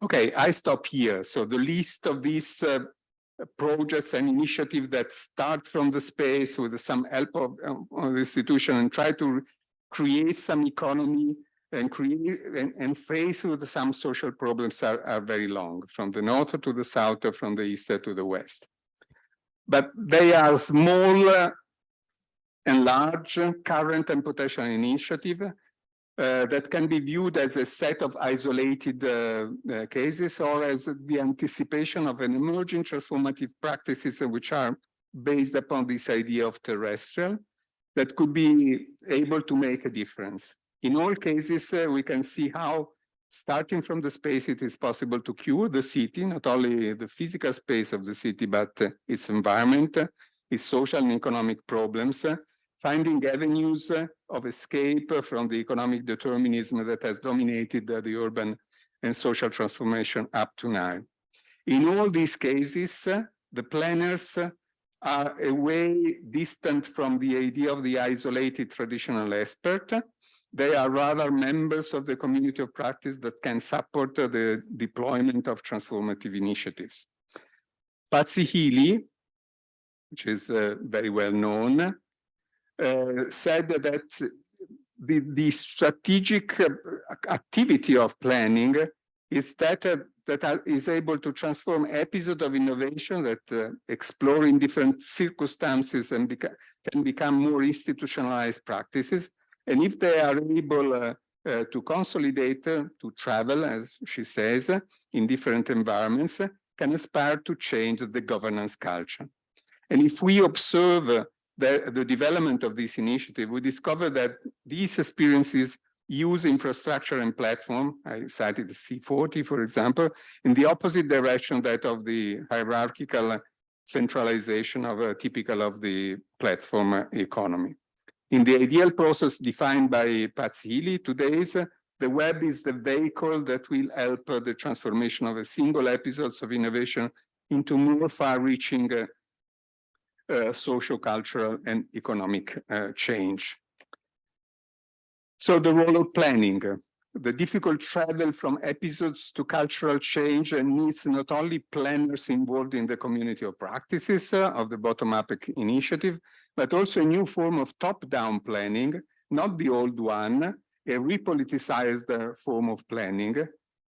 Okay, I stop here. So the list of these projects and initiatives that start from the space with some help of the institution and try to create some economy and create and face with some social problems are very long, from the north to the south, from the east to the west. But they are small and large current and potential initiatives that can be viewed as a set of isolated cases or as the anticipation of an emerging transformative practices which are based upon this idea of terrestrial that could be able to make a difference. In all cases, we can see how, starting from the space, it is possible to cure the city, not only the physical space of the city, but its environment, its social and economic problems, finding avenues of escape from the economic determinism that has dominated the urban and social transformation up to now. In all these cases, the planners are a way distant from the idea of the isolated traditional expert. They are rather members of the community of practice that can support the deployment of transformative initiatives. Patsy Healy, which is very well known, said that the strategic activity of planning is that is able to transform episodes of innovation that explore in different circumstances and can become more institutionalized practices. And if they are able to consolidate, to travel, as she says, in different environments, can aspire to change the governance culture. And if we observe the development of this initiative, we discover that these experiences use infrastructure and platform, I cited the C40, for example, in the opposite direction that of the hierarchical centralization of typical of the platform economy. In the ideal process defined by Patsy Healy, today's the web is the vehicle that will help the transformation of a single episodes of innovation into more far-reaching social, cultural, and economic change. So the role of planning, the difficult travel from episodes to cultural change needs not only planners involved in the community of practices of the bottom-up initiative, but also a new form of top-down planning, not the old one, a repoliticized form of planning,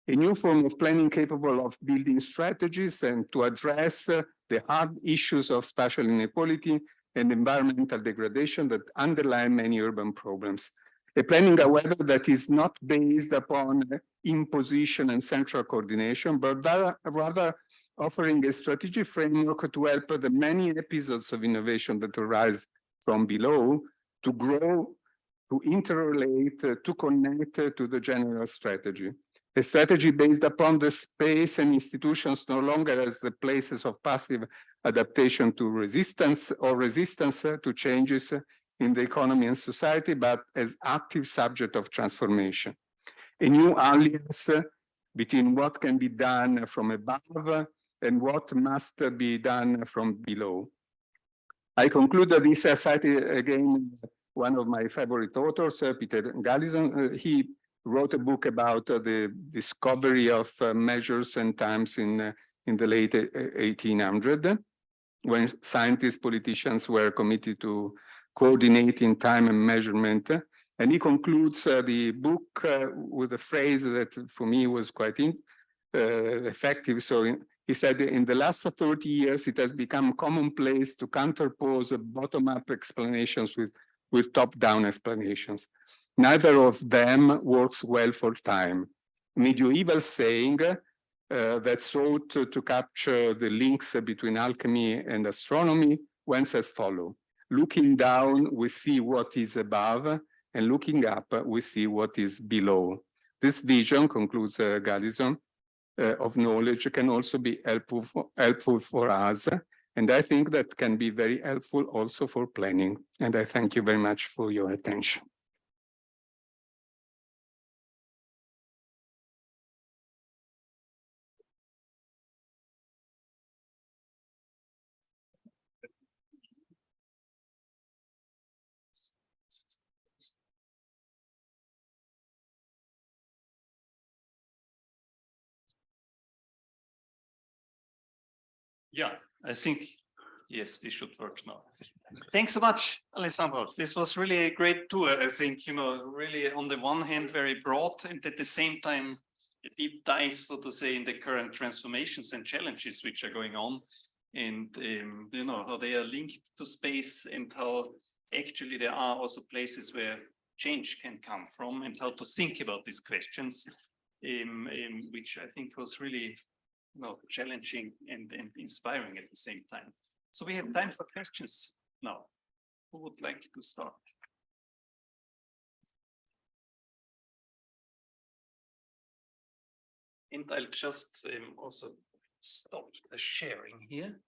a new form of planning capable of building strategies and to address the hard issues of spatial inequality and environmental degradation that underlie many urban problems. A planning, however, that is not based upon imposition and central coordination, but rather offering a strategic framework to help the many episodes of innovation that arise from below to grow, to interrelate, to connect to the general strategy. A strategy based upon the space and institutions no longer as the places of passive adaptation to resistance or resistance to changes in the economy and society, but as active subject of transformation. A new alliance between what can be done from above and what must be done from below. I conclude that this cited again one of my favorite authors, Peter Gallison. He wrote a book about the discovery of measures and times in the late 1800s, when scientists, politicians were committed to coordinating time and measurement. And he concludes the book with a phrase that for me was quite effective. So he said, in the last 30 years, it has become commonplace to counterpose bottom-up explanations with top-down explanations. Neither of them works well for time. Medieval saying that sought to capture the links between alchemy and astronomy went as follows. Looking down, we see what is above, and looking up, we see what is below. This vision, concludes Gallison, of knowledge can also be helpful for us, and I think that can be very helpful also for planning. And I thank you very much for your attention. Yeah, I think, yes, this should work now. Thanks so much, Alessandro. This was really a great tour. I think, really on the one hand, very broad, and at the same time, a deep dive, so to say, in the current transformations and challenges which are going on, and, how they are linked to space, and how actually there are also places where change can come from, and how to think about these questions, which I think was really challenging and inspiring at the same time. So we have time for questions now. Who would like to start? And I'll just also stop the sharing here.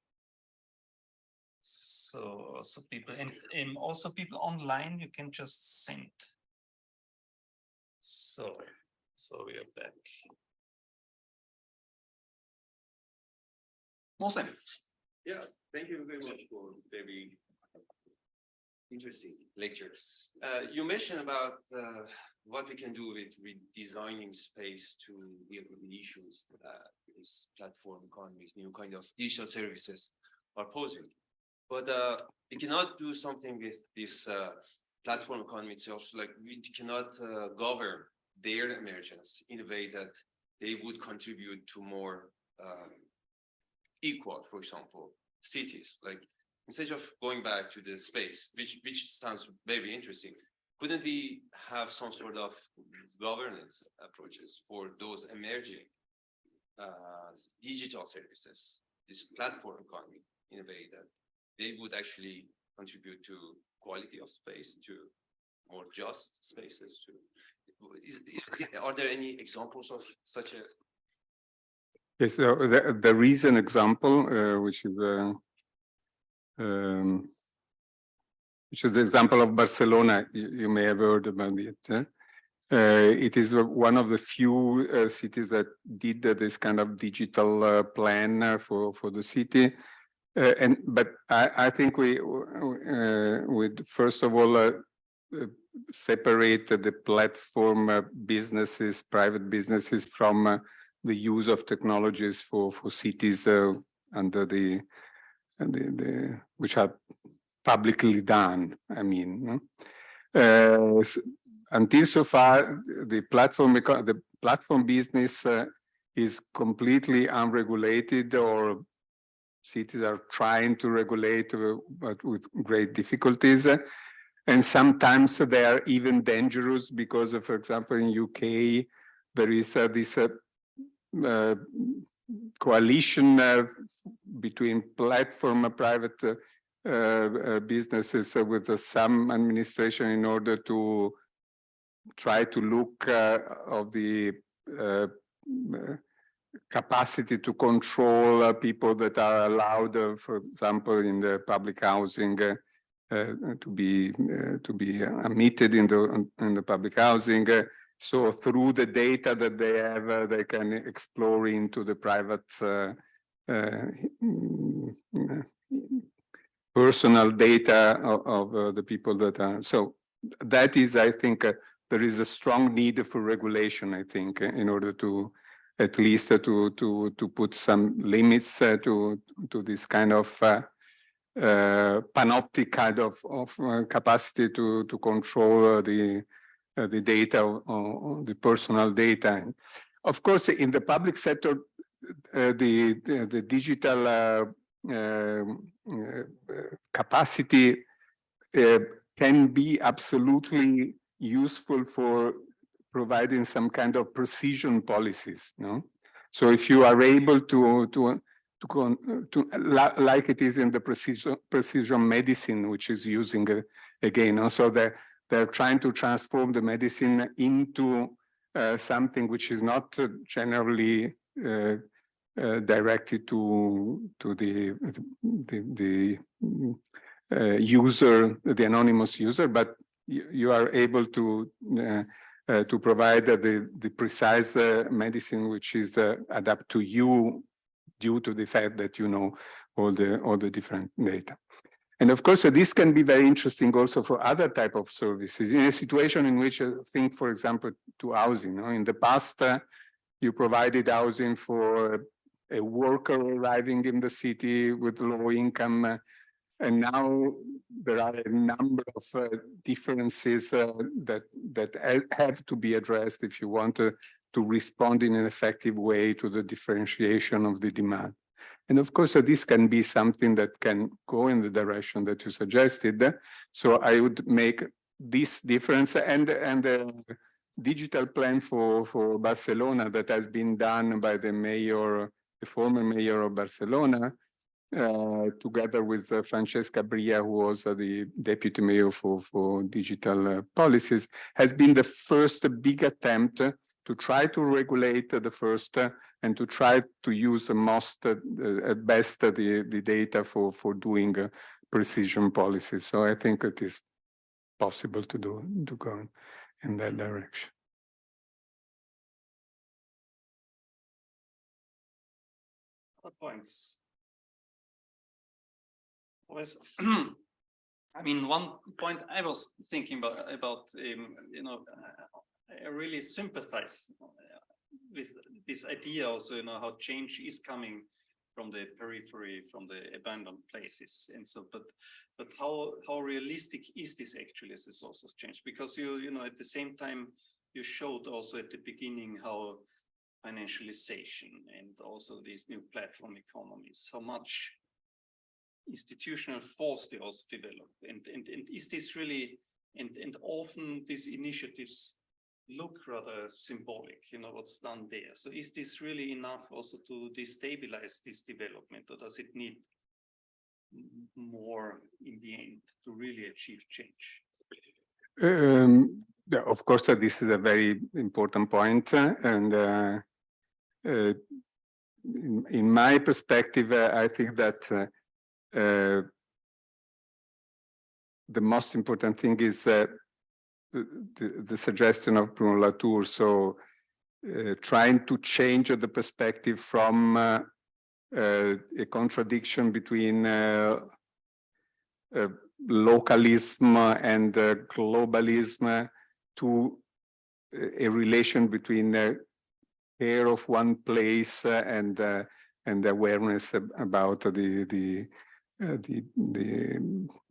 So people, and also people online, you can just send. So we are back. Mohsen. Yeah, thank you very much for very interesting lectures. You mentioned about what we can do with redesigning space to deal with the issues that this platform economies, new kind of digital services are posing. But we cannot do something with this platform economy itself. Like we cannot govern their emergence in a way that they would contribute to more equal, for example, cities. Like instead of going back to the space, which sounds very interesting, couldn't we have some sort of governance approaches for those emerging digital services, this platform economy, in a way that they would actually contribute to quality of space, to more just spaces? Are there any examples of such a? Yes, so there is an example, which is the example of Barcelona. You may have heard about it. It is one of the few cities that did this kind of digital plan for the city. But I think we would first of all separate the platform businesses, private businesses, from the use of technologies for cities under the which are publicly done. I mean, until so far, the platform business is completely unregulated, or cities are trying to regulate, but with great difficulties. And sometimes they are even dangerous because, for example, in UK, there is this coalition between platform private businesses with some administration in order to try to look of the capacity to control people that are allowed, for example, in the public housing, to be admitted in the public housing. So through the data that they have, they can explore into the private personal data of the people that are. So that is, I think, there is a strong need for regulation, I think, in order to at least to put some limits to this kind of panoptic kind of capacity to control the data, or the personal data. Of course, in the public sector, the digital capacity can be absolutely useful for providing some kind of precision policies. No? So if you are able to like it is in the precision medicine, which is using again, also they're trying to transform the medicine into something which is not generally directed to the user, the anonymous user, but you are able to provide the precise medicine which is adapt to you, due to the fact that you know all the different data. And of course, this can be very interesting also for other type of services. In a situation in which, think, for example, to housing. In the past, you provided housing for a worker arriving in the city with low income. And now there are a number of differences that have to be addressed if you want to respond in an effective way to the differentiation of the demand. And of course, this can be something that can go in the direction that you suggested. So I would make this difference, and the digital plan for Barcelona that has been done by the mayor, the former mayor of Barcelona, together with Francesca Bria, who was the deputy mayor for digital policies, has been the first big attempt to try to regulate the first and to try to use the most, at best, the data for doing precision policy. So I think it is possible to go in that direction. Other points. I mean, one point I was thinking about you know, I really sympathize with this idea also, you know, how change is coming from the periphery, from the abandoned places, and so. But how realistic is this actually as a source of change? Because you know, at the same time, you showed also at the beginning how financialization and also these new platform economies, how much institutional force they also develop, and is this really, and often these initiatives look rather symbolic, you know, what's done there. So is this really enough also to destabilize this development, or does it need more in the end to really achieve change? Of course, this is a very important point, and in my perspective, I think that the most important thing is the suggestion of Bruno Latour. So trying to change the perspective from a contradiction between localism and globalism to a relation between care of one place and awareness about the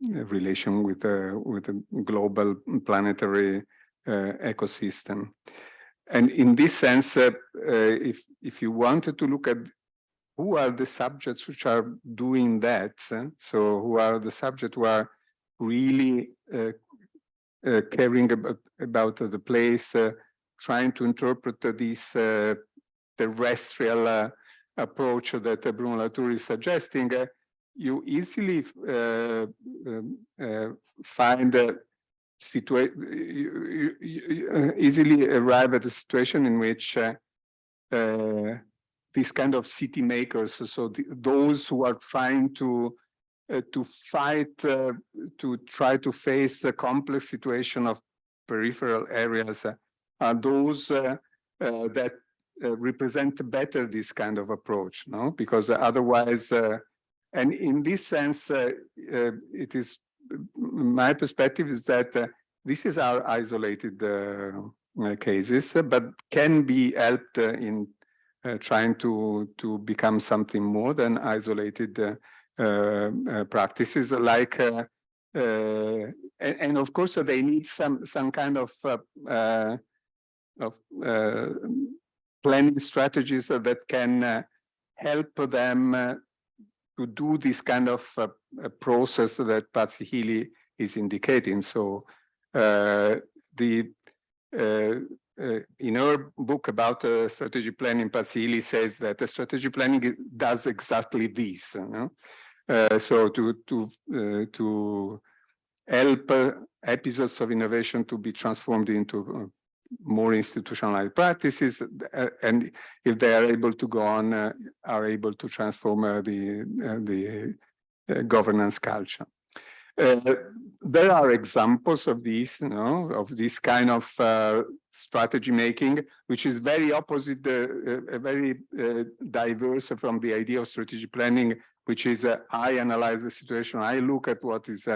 relation with the global planetary ecosystem. And in this sense, if you wanted to look at who are the subjects which are doing that, so who are the subjects who are really caring about the place, trying to interpret this terrestrial approach that Bruno Latour is suggesting, you easily find easily arrive at a situation in which these kind of city makers, so those who are trying to fight, to try to face the complex situation of peripheral areas, are those that represent better this kind of approach, no? Because otherwise, and in this sense, it is my perspective is that this is our isolated cases, but can be helped in trying to become something more than isolated practices, like and of course they need some kind of planning strategies that can help them to do this kind of process that Patsy Healy is indicating. So in her book about strategic planning, Patsy Healy says that strategic planning does exactly this. You know? So to help episodes of innovation to be transformed into more institutionalized practices, and if they are able to go on, are able to transform the governance culture. There are examples of these, you know, of this kind of strategy making, which is very opposite, very diverse from the idea of strategic planning, which is I analyze the situation, I look at what is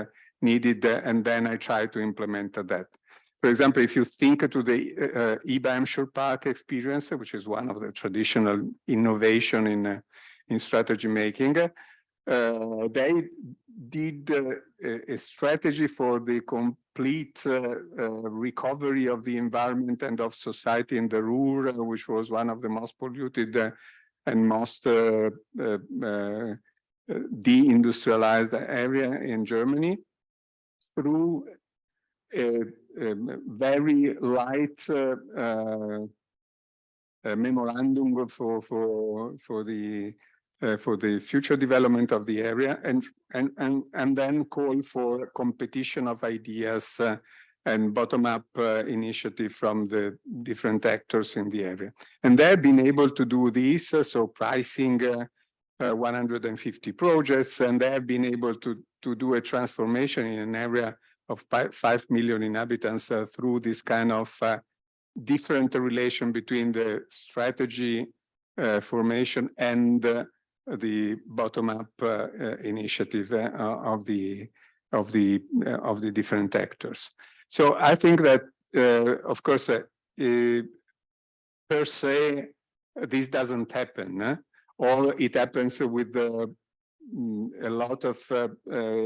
needed, and then I try to implement that. For example, if you think to the IBA Park experience, which is one of the traditional innovation in strategy making, they did a strategy for the complete recovery of the environment and of society in the Ruhr, which was one of the most polluted and most deindustrialized area in Germany, through a very light memorandum for the future development of the area, and then call for competition of ideas and bottom-up initiative from the different actors in the area. And they've been able to do this, so pricing 150 projects, and they have been able to do a transformation in an area of 5 million inhabitants through this kind of different relation between the strategy formation and the bottom-up initiative of the different actors. So I think that, of course, per se, this doesn't happen, or it happens with a lot of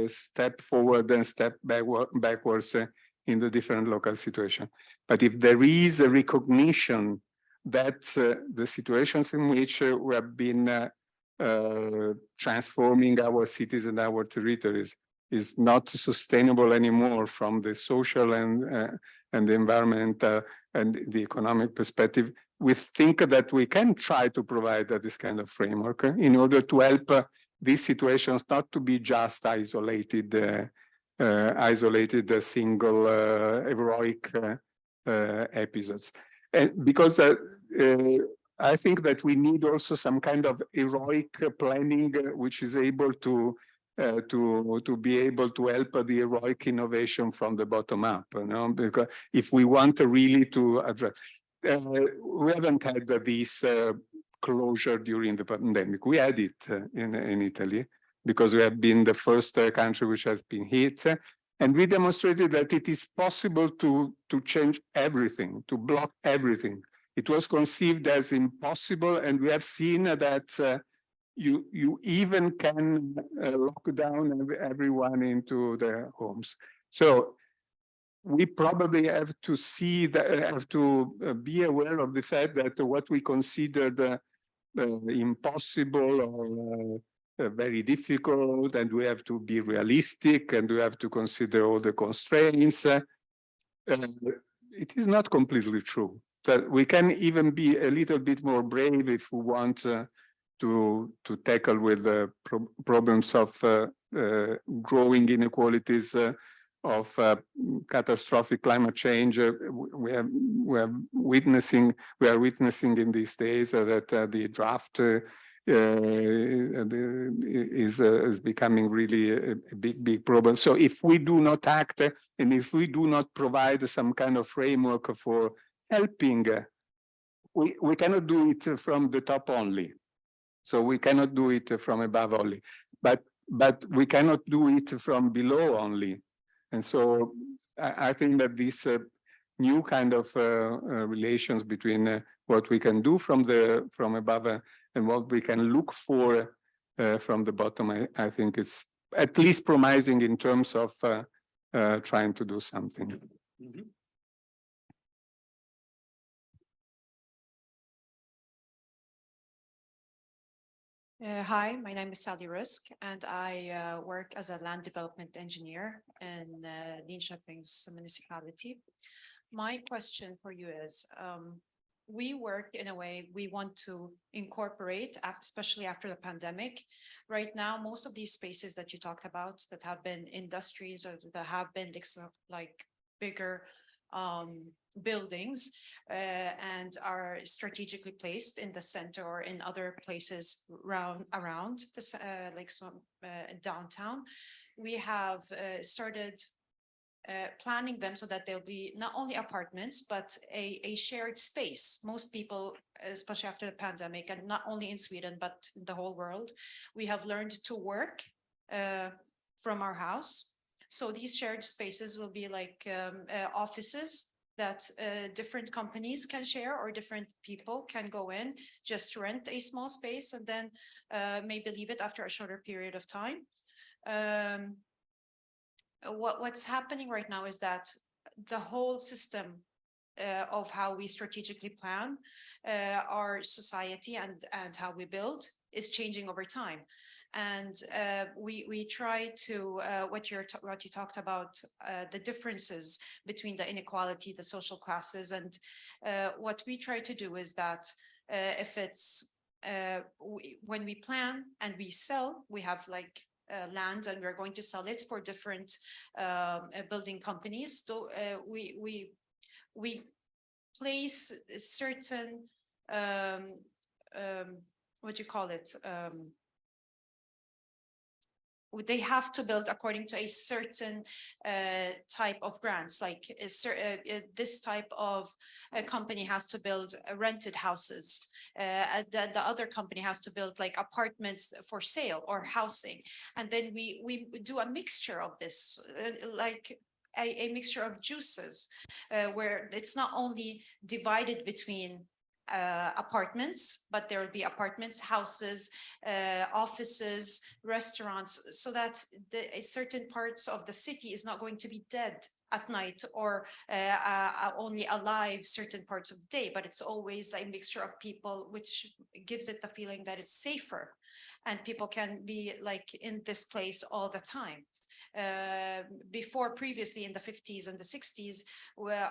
step forward and step backwards in the different local situation. But if there is a recognition that the situations in which we have been transforming our cities and our territories is not sustainable anymore from the social and the environmental and the economic perspective, we think that we can try to provide this kind of framework in order to help these situations not to be just isolated single heroic episodes. And because I think that we need also some kind of heroic planning, which is able to be able to help the heroic innovation from the bottom up, you know, because if we want really to address, we haven't had this closure during the pandemic. We had it in Italy because we have been the first country which has been hit, and we demonstrated that it is possible to change everything, to block everything. It was conceived as impossible, and we have seen that you even can lock down everyone into their homes. So we probably have to see that, have to be aware of the fact that what we considered impossible or very difficult, and we have to be realistic, and we have to consider all the constraints. It is not completely true. That we can even be a little bit more brave if we want to tackle with the problems of growing inequalities, of catastrophic climate change. We are witnessing in these days that the draft is becoming really a big problem. So if we do not act, and if we do not provide some kind of framework for helping, we cannot do it from the top only. So we cannot do it from above only, but we cannot do it from below only. And so I think that this new kind of relations between what we can do from above and what we can look for from the bottom, I think it's at least promising in terms of trying to do something. Mm-hmm. Hi, my name is Sally Rusk, and I work as a land development engineer in Linköping's municipality. My question for you is, we work in a way we want to incorporate, especially after the pandemic. Right now, most of these spaces that you talked about that have been industries or that have been like bigger buildings and are strategically placed in the center or in other places around this downtown. We have started planning them so that there'll be not only apartments, but a shared space. Most people, especially after the pandemic, and not only in Sweden, but in the whole world, we have learned to work from our house. So these shared spaces will be like offices that different companies can share, or different people can go in, just rent a small space and then maybe leave it after a shorter period of time. What's happening right now is that the whole system of how we strategically plan our society and how we build is changing over time. And we try to what you talked about, the differences between the inequality, the social classes, and what we try to do is that if it's when we plan and we sell, we have like land and we're going to sell it for different building companies. So we place certain what do you call it? They have to build according to a certain type of grants, like this type of company has to build rented houses. The other company has to build like apartments for sale or housing. And then we do a mixture of this, like a mixture of juices, where it's not only divided between apartments, but there will be apartments, houses, offices, restaurants, so that certain parts of the city is not going to be dead at night or only alive certain parts of the day, but it's always a mixture of people, which gives it the feeling that it's safer and people can be like in this place all the time. Before, previously in the 50s and the 60s, where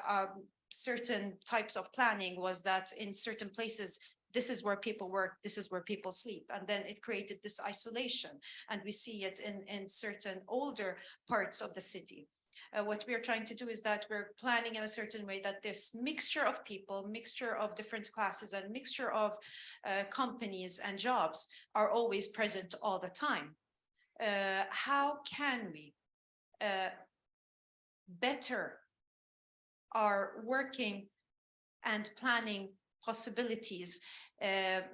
certain types of planning was that in certain places, this is where people work, this is where people sleep. And then it created this isolation. And we see it in certain older parts of the city. What we're trying to do is that we're planning in a certain way that this mixture of people, mixture of different classes, and mixture of companies and jobs are always present all the time. How can we better our working and planning possibilities in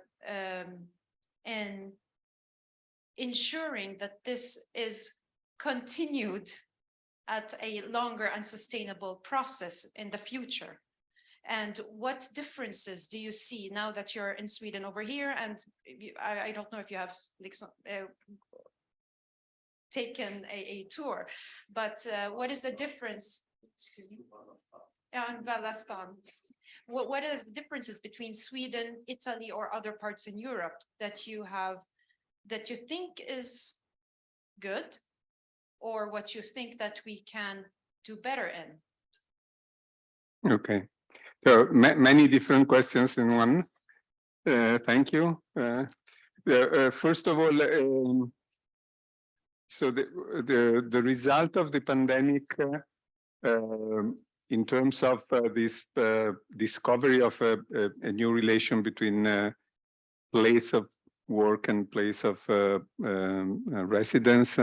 ensuring that this is continued at a longer and sustainable process in the future? And what differences do you see now that you're in Sweden over here? And I don't know if you have like some, taken a tour, but what is the difference? Excuse me. In Vallastan. What are the differences between Sweden, Italy, or other parts in Europe that you have, that you think is good, or what you think that we can do better in? Okay, so many different questions in one. Thank you. First of all, so the result of the pandemic in terms of this discovery of a new relation between place of work and place of residence,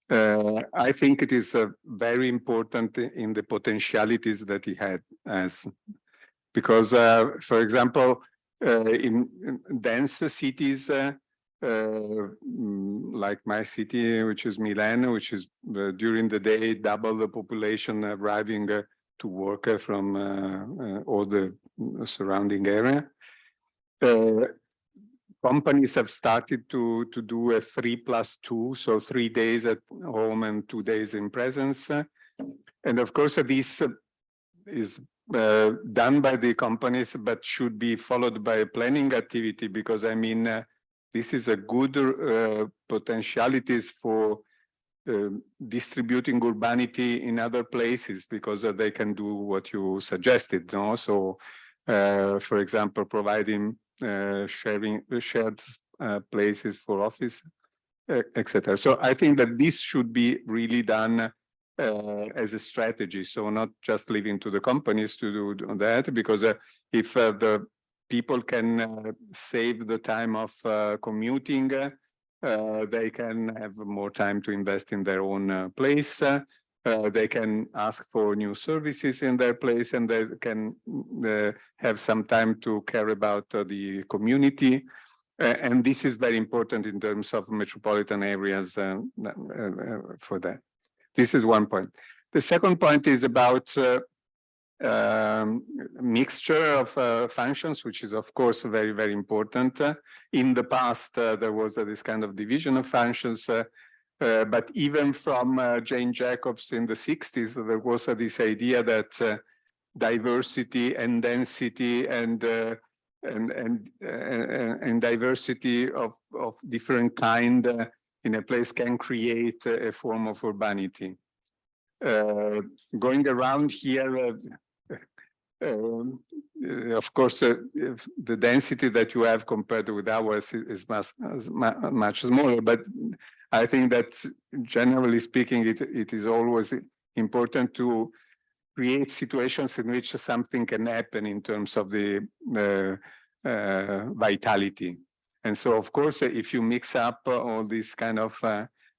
I think it is very important in the potentialities that he had as, because, for example, in dense cities, like my city, which is Milan, which is during the day double the population arriving to work from all the surrounding area. Companies have started to do a 3+2, so 3 days at home and 2 days in presence. And of course, this is done by the companies, but should be followed by a planning activity, because I mean, this is a good potentialities for distributing urbanity in other places, because they can do what you suggested, no? So, for example, providing shared places for office, etc. So I think that this should be really done as a strategy. So not just leaving to the companies to do that, because if the people can save the time of commuting, they can have more time to invest in their own place. They can ask for new services in their place, and they can have some time to care about the community. And this is very important in terms of metropolitan areas for that. This is one point. The second point is about mixture of functions, which is of course very, very important. In the past, there was this kind of division of functions, but even from Jane Jacobs in the 60s, there was this idea that diversity and density and diversity of different kind in a place can create a form of urbanity. Going around here, of course, the density that you have compared with ours is much smaller, but I think that generally speaking, it is always important to create situations in which something can happen in terms of the vitality. And so, of course, if you mix up all these kind of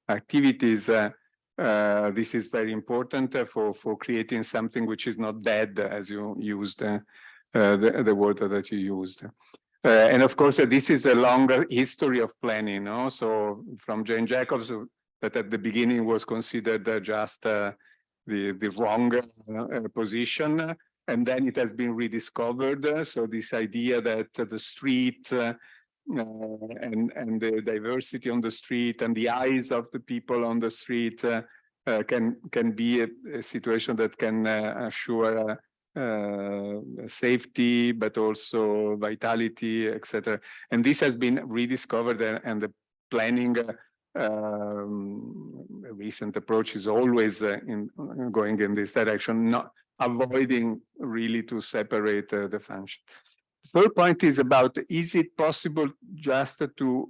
activities, this is very important for creating something which is not dead, as you used the word that you used. And of course, this is a longer history of planning. No? So from Jane Jacobs, that at the beginning was considered just the wrong position, and then it has been rediscovered. So this idea that the street and the diversity on the street and the eyes of the people on the street can be a situation that can assure safety, but also vitality, etc. And this has been rediscovered, and the planning recent approach is always going in this direction, not avoiding really to separate the function. Third point is about, is it possible just to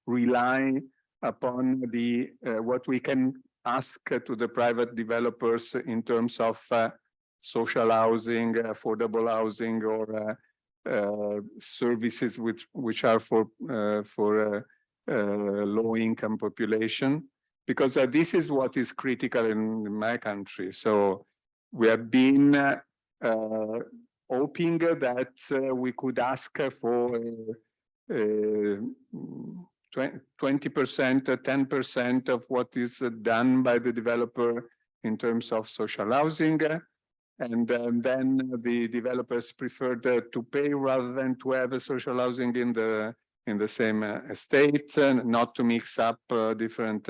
rely upon the what we can ask to the private developers in terms of social housing, affordable housing, or services which are for low-income population? Because this is what is critical in my country. So we have been hoping that we could ask for 20%, 10% of what is done by the developer in terms of social housing. And then the developers preferred to pay rather than to have a social housing in the same estate, not to mix up different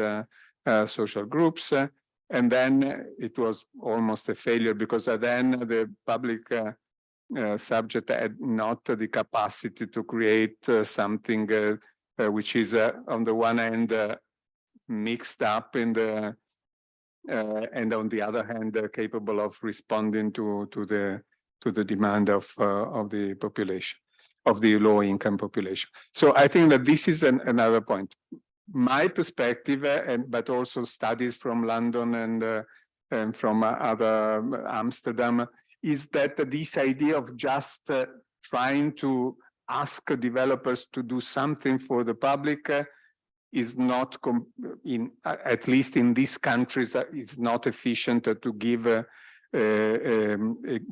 social groups. And then it was almost a failure, because then the public subject had not the capacity to create something which is on the one hand mixed up in the and on the other hand capable of responding to the demand of the population, of the low-income population. So I think that this is another point. My perspective, but also studies from London and from other Amsterdam, is that this idea of just trying to ask developers to do something for the public is not, at least in these countries, is not efficient to give a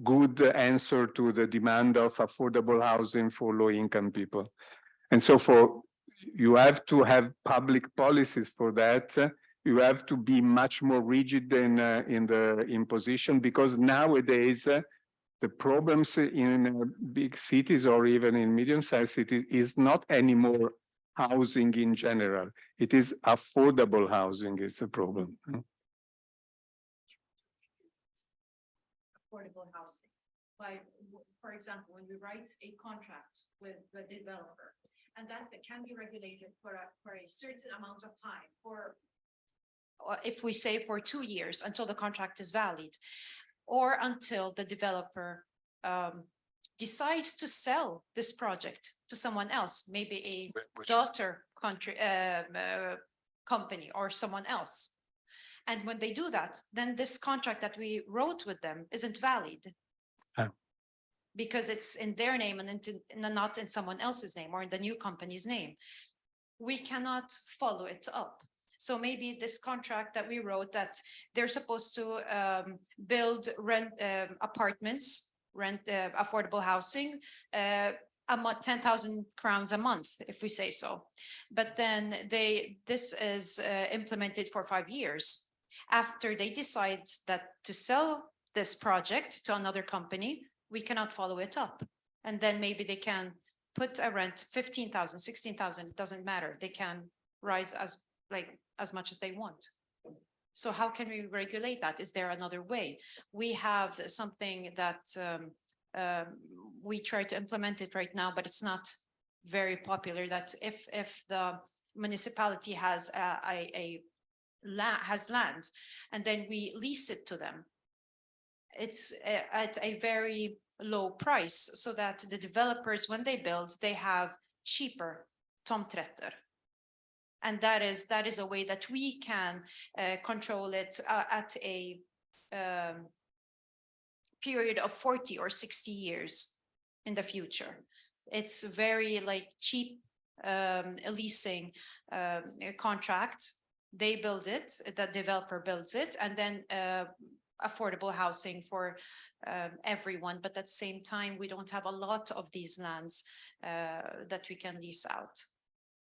good answer to the demand of affordable housing for low-income people. And so you have to have public policies for that. You have to be much more rigid in the imposition, because nowadays the problems in big cities or even in medium-sized cities is not anymore housing in general. It is affordable housing is the problem. Affordable housing. For example, when we write a contract with the developer, and that can be regulated for a certain amount of time, or if we say for 2 years until the contract is valid, or until the developer decides to sell this project to someone else, maybe a daughter company or someone else. And when they do that, then this contract that we wrote with them isn't valid. Because it's in their name and not in someone else's name or in the new company's name. We cannot follow it up. So maybe this contract that we wrote that they're supposed to build apartments, rent affordable housing, a month, 10,000 crowns a month, if we say so. But then this is implemented for 5 years. After they decide that to sell this project to another company, we cannot follow it up. And then maybe they can put a rent 15,000, 16,000, it doesn't matter. They can rise as much as they want. So how can we regulate that? Is there another way? We have something that we try to implement it right now, but it's not very popular. That if the municipality has has land and then we lease it to them, it's at a very low price, so that the developers, when they build, they have cheaper tomträtter. And that is a way that we can control it at a period of 40 or 60 years in the future. It's very cheap leasing contract. They build it, the developer builds it, and then affordable housing for everyone. But at the same time, we don't have a lot of these lands that we can lease out.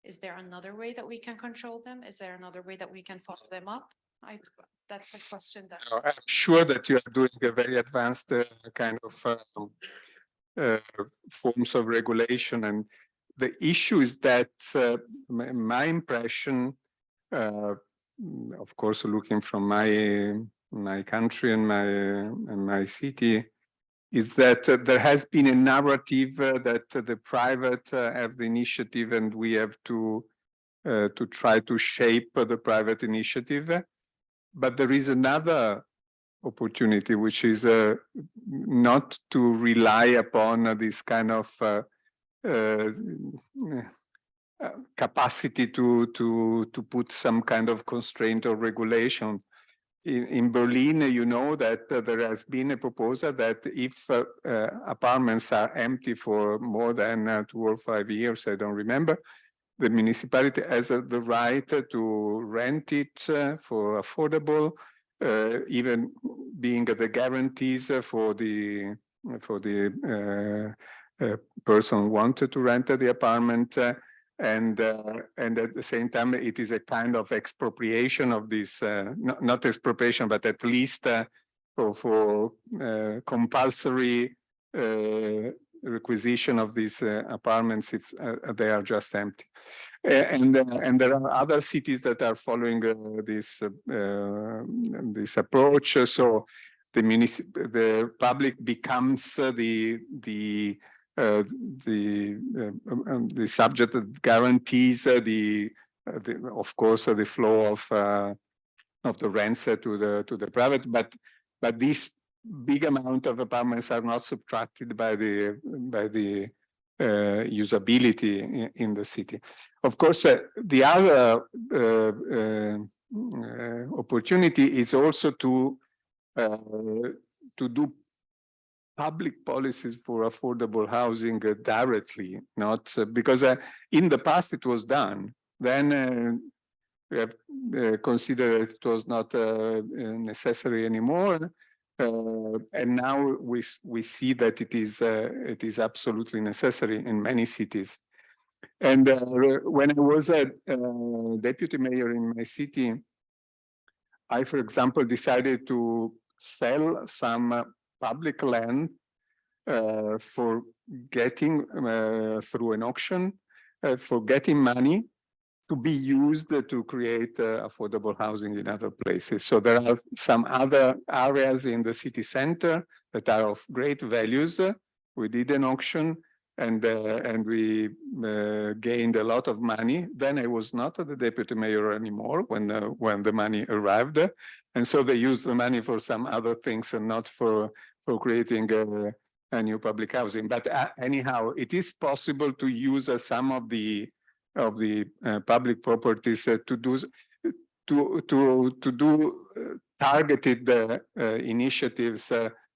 Is there another way that we can control them? Is there another way that we can follow them up? That's a question that I'm sure that you are doing a very advanced kind of forms of regulation, and the issue is that my impression, of course, looking from my country and my city, is that there has been a narrative that the private have the initiative, and we have to try to shape the private initiative. But there is another opportunity, which is not to rely upon this kind of capacity to put some kind of constraint or regulation. In Berlin, you know that there has been a proposal that if apartments are empty for more than 2 or 5 years, I don't remember, the municipality has the right to rent it for affordable, even being the guarantees for the person who wanted to rent the apartment. And at the same time, it is a kind of expropriation of this, not expropriation, but at least for compulsory requisition of these apartments if they are just empty. And there are other cities that are following this approach. So the public becomes the subject that guarantees of course the flow of the rents to the private, but this big amount of apartments are not subtracted by the usability in the city. Of course, the other opportunity is also to do public policies for affordable housing directly, not because in the past it was done. Then we have considered it was not necessary anymore, and now we see that it is absolutely necessary in many cities. And when I was a deputy mayor in my city, I, for example, decided to sell some public land for getting through an auction for getting money to be used to create affordable housing in other places. So there are some other areas in the city center that are of great values. We did an auction and we gained a lot of money. Then I was not the deputy mayor anymore when the money arrived. And so they used the money for some other things and not for creating a new public housing. But anyhow, it is possible to use some of the public properties to do targeted initiatives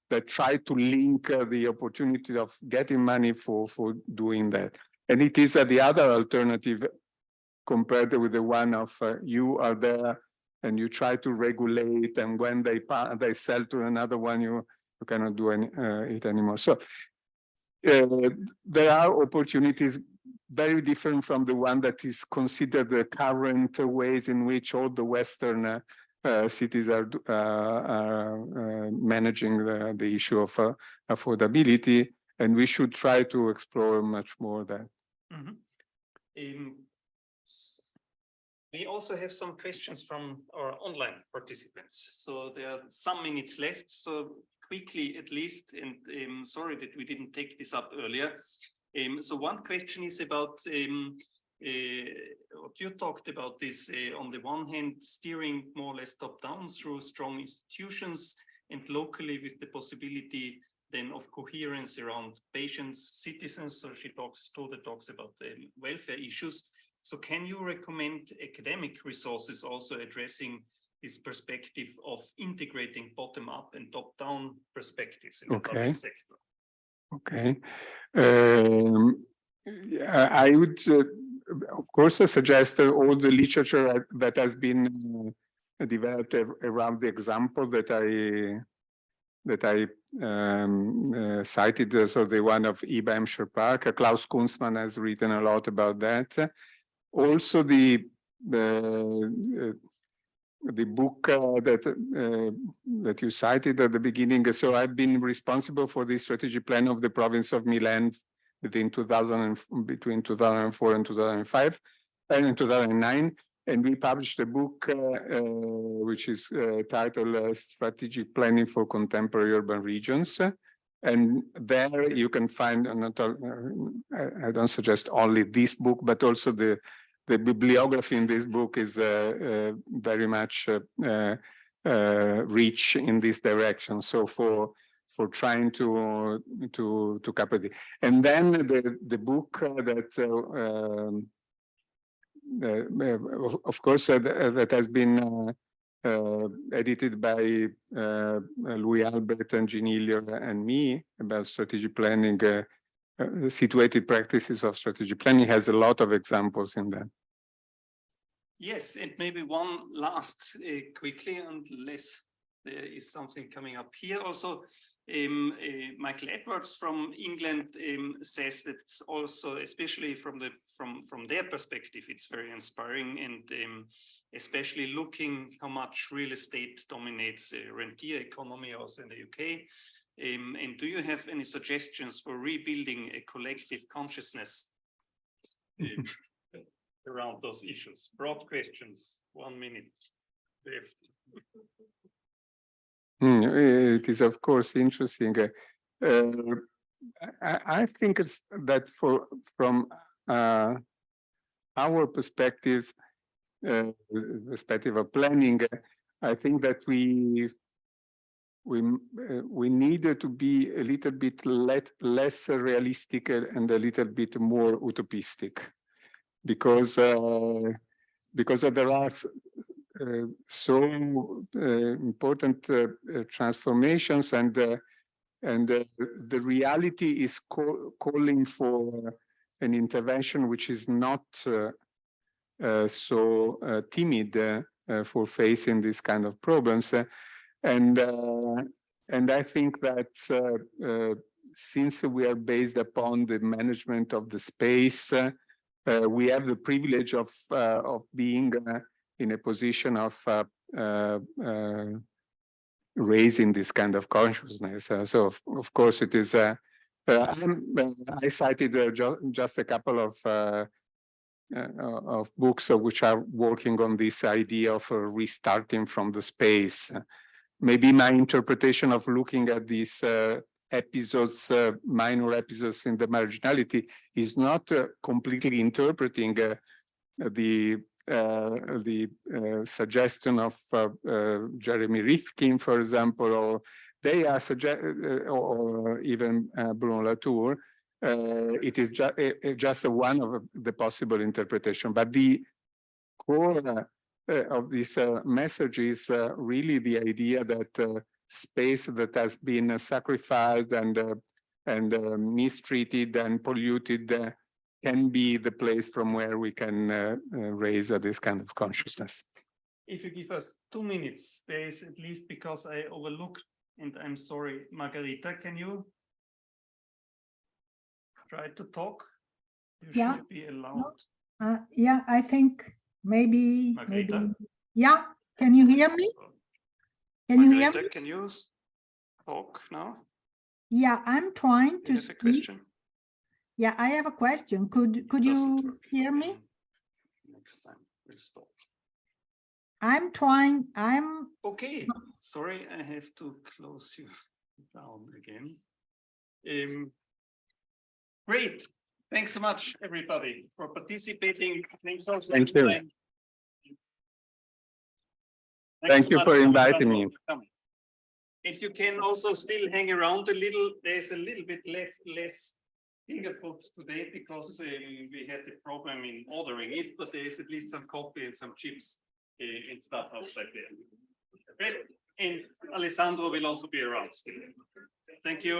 that try to link the opportunity of getting money for doing that. And it is the other alternative compared with the one of you are there and you try to regulate, and when they sell to another one, you cannot do it anymore. So there are opportunities very different from the one that is considered the current ways in which all the Western cities are managing the issue of affordability, and we should try to explore much more that. We also have some questions from our online participants. So there are some minutes left. So quickly, at least, and sorry that we didn't take this up earlier. So one question is about what you talked about this, on the one hand, steering more or less top down through strong institutions and locally with the possibility then of coherence around patients, citizens. So she talks about welfare issues. So can you recommend academic resources also addressing this perspective of integrating bottom up and top down perspectives in the public sector? Okay. I would, of course, suggest all the literature that has been developed around the example that I cited. So the one of Eba Hampshire Park. Klaus Kunzmann has written a lot about that. Also, the book that you cited at the beginning. So I've been responsible for the strategic plan of the province of Milan between 2004 and 2005, and in 2009. And we published a book which is titled Strategic Planning for Contemporary Urban Regions. And there you can find, I don't suggest only this book, but also the bibliography in this book is very much rich in this direction. So for trying to cover it. And then the book that of course that has been edited by Louis Albert and Jean Hillier and me about strategic planning, situated practices of strategic planning, has a lot of examples in that. Yes, and maybe one last quickly, unless there is something coming up here. Also, Michael Edwards from England says that it's also, especially from their perspective, it's very inspiring, and especially looking how much real estate dominates rentier economy also in the UK. And do you have any suggestions for rebuilding a collective consciousness around those issues? Broad questions, 1 minute left. It is, of course, interesting. I think it's that from our perspectives, perspective of planning, I think that we needed to be a little bit less realistic and a little bit more utopistic, because there are so important transformations, and the reality is calling for an intervention which is not so timid for facing these kind of problems, and I think that since we are based upon the management of the space, we have the privilege of being in a position of raising this kind of consciousness. So of course it is. I cited just a couple of books which are working on this idea of restarting from the space. Maybe my interpretation of looking at these episodes, minor episodes in the marginality, is not completely interpreting the suggestion of Jeremy Rifkin, for example, or they are or even Bruno Latour. It is just one of the possible interpretation, but the core of this message is really the idea that space that has been sacrificed and mistreated and polluted can be the place from where we can raise this kind of consciousness. If you give us 2 minutes, there is, at least because I overlooked, and I'm sorry, Margarita, can you try to talk? You Yeah. should be allowed. Yeah, I think maybe, Margareta? yeah, can you hear me? Can you hear Margareta, me? can you talk now? Yeah, I'm trying You to have a speak. question? Yeah, I have a question. Could Doesn't you work. hear me? Next time we'll stop. I'm trying, Okay, sorry, I have to close you down again. Great. Thanks so much, everybody, for participating. Thanks also. Thank to you. my- Thank so you much, for inviting everyone, me. for coming. If you can also still hang around a little, there's a little bit less finger food today because we had a problem in ordering it, but there is at least some coffee and some chips and stuff outside there. Okay? And Alessandro will also be around still. Thank you.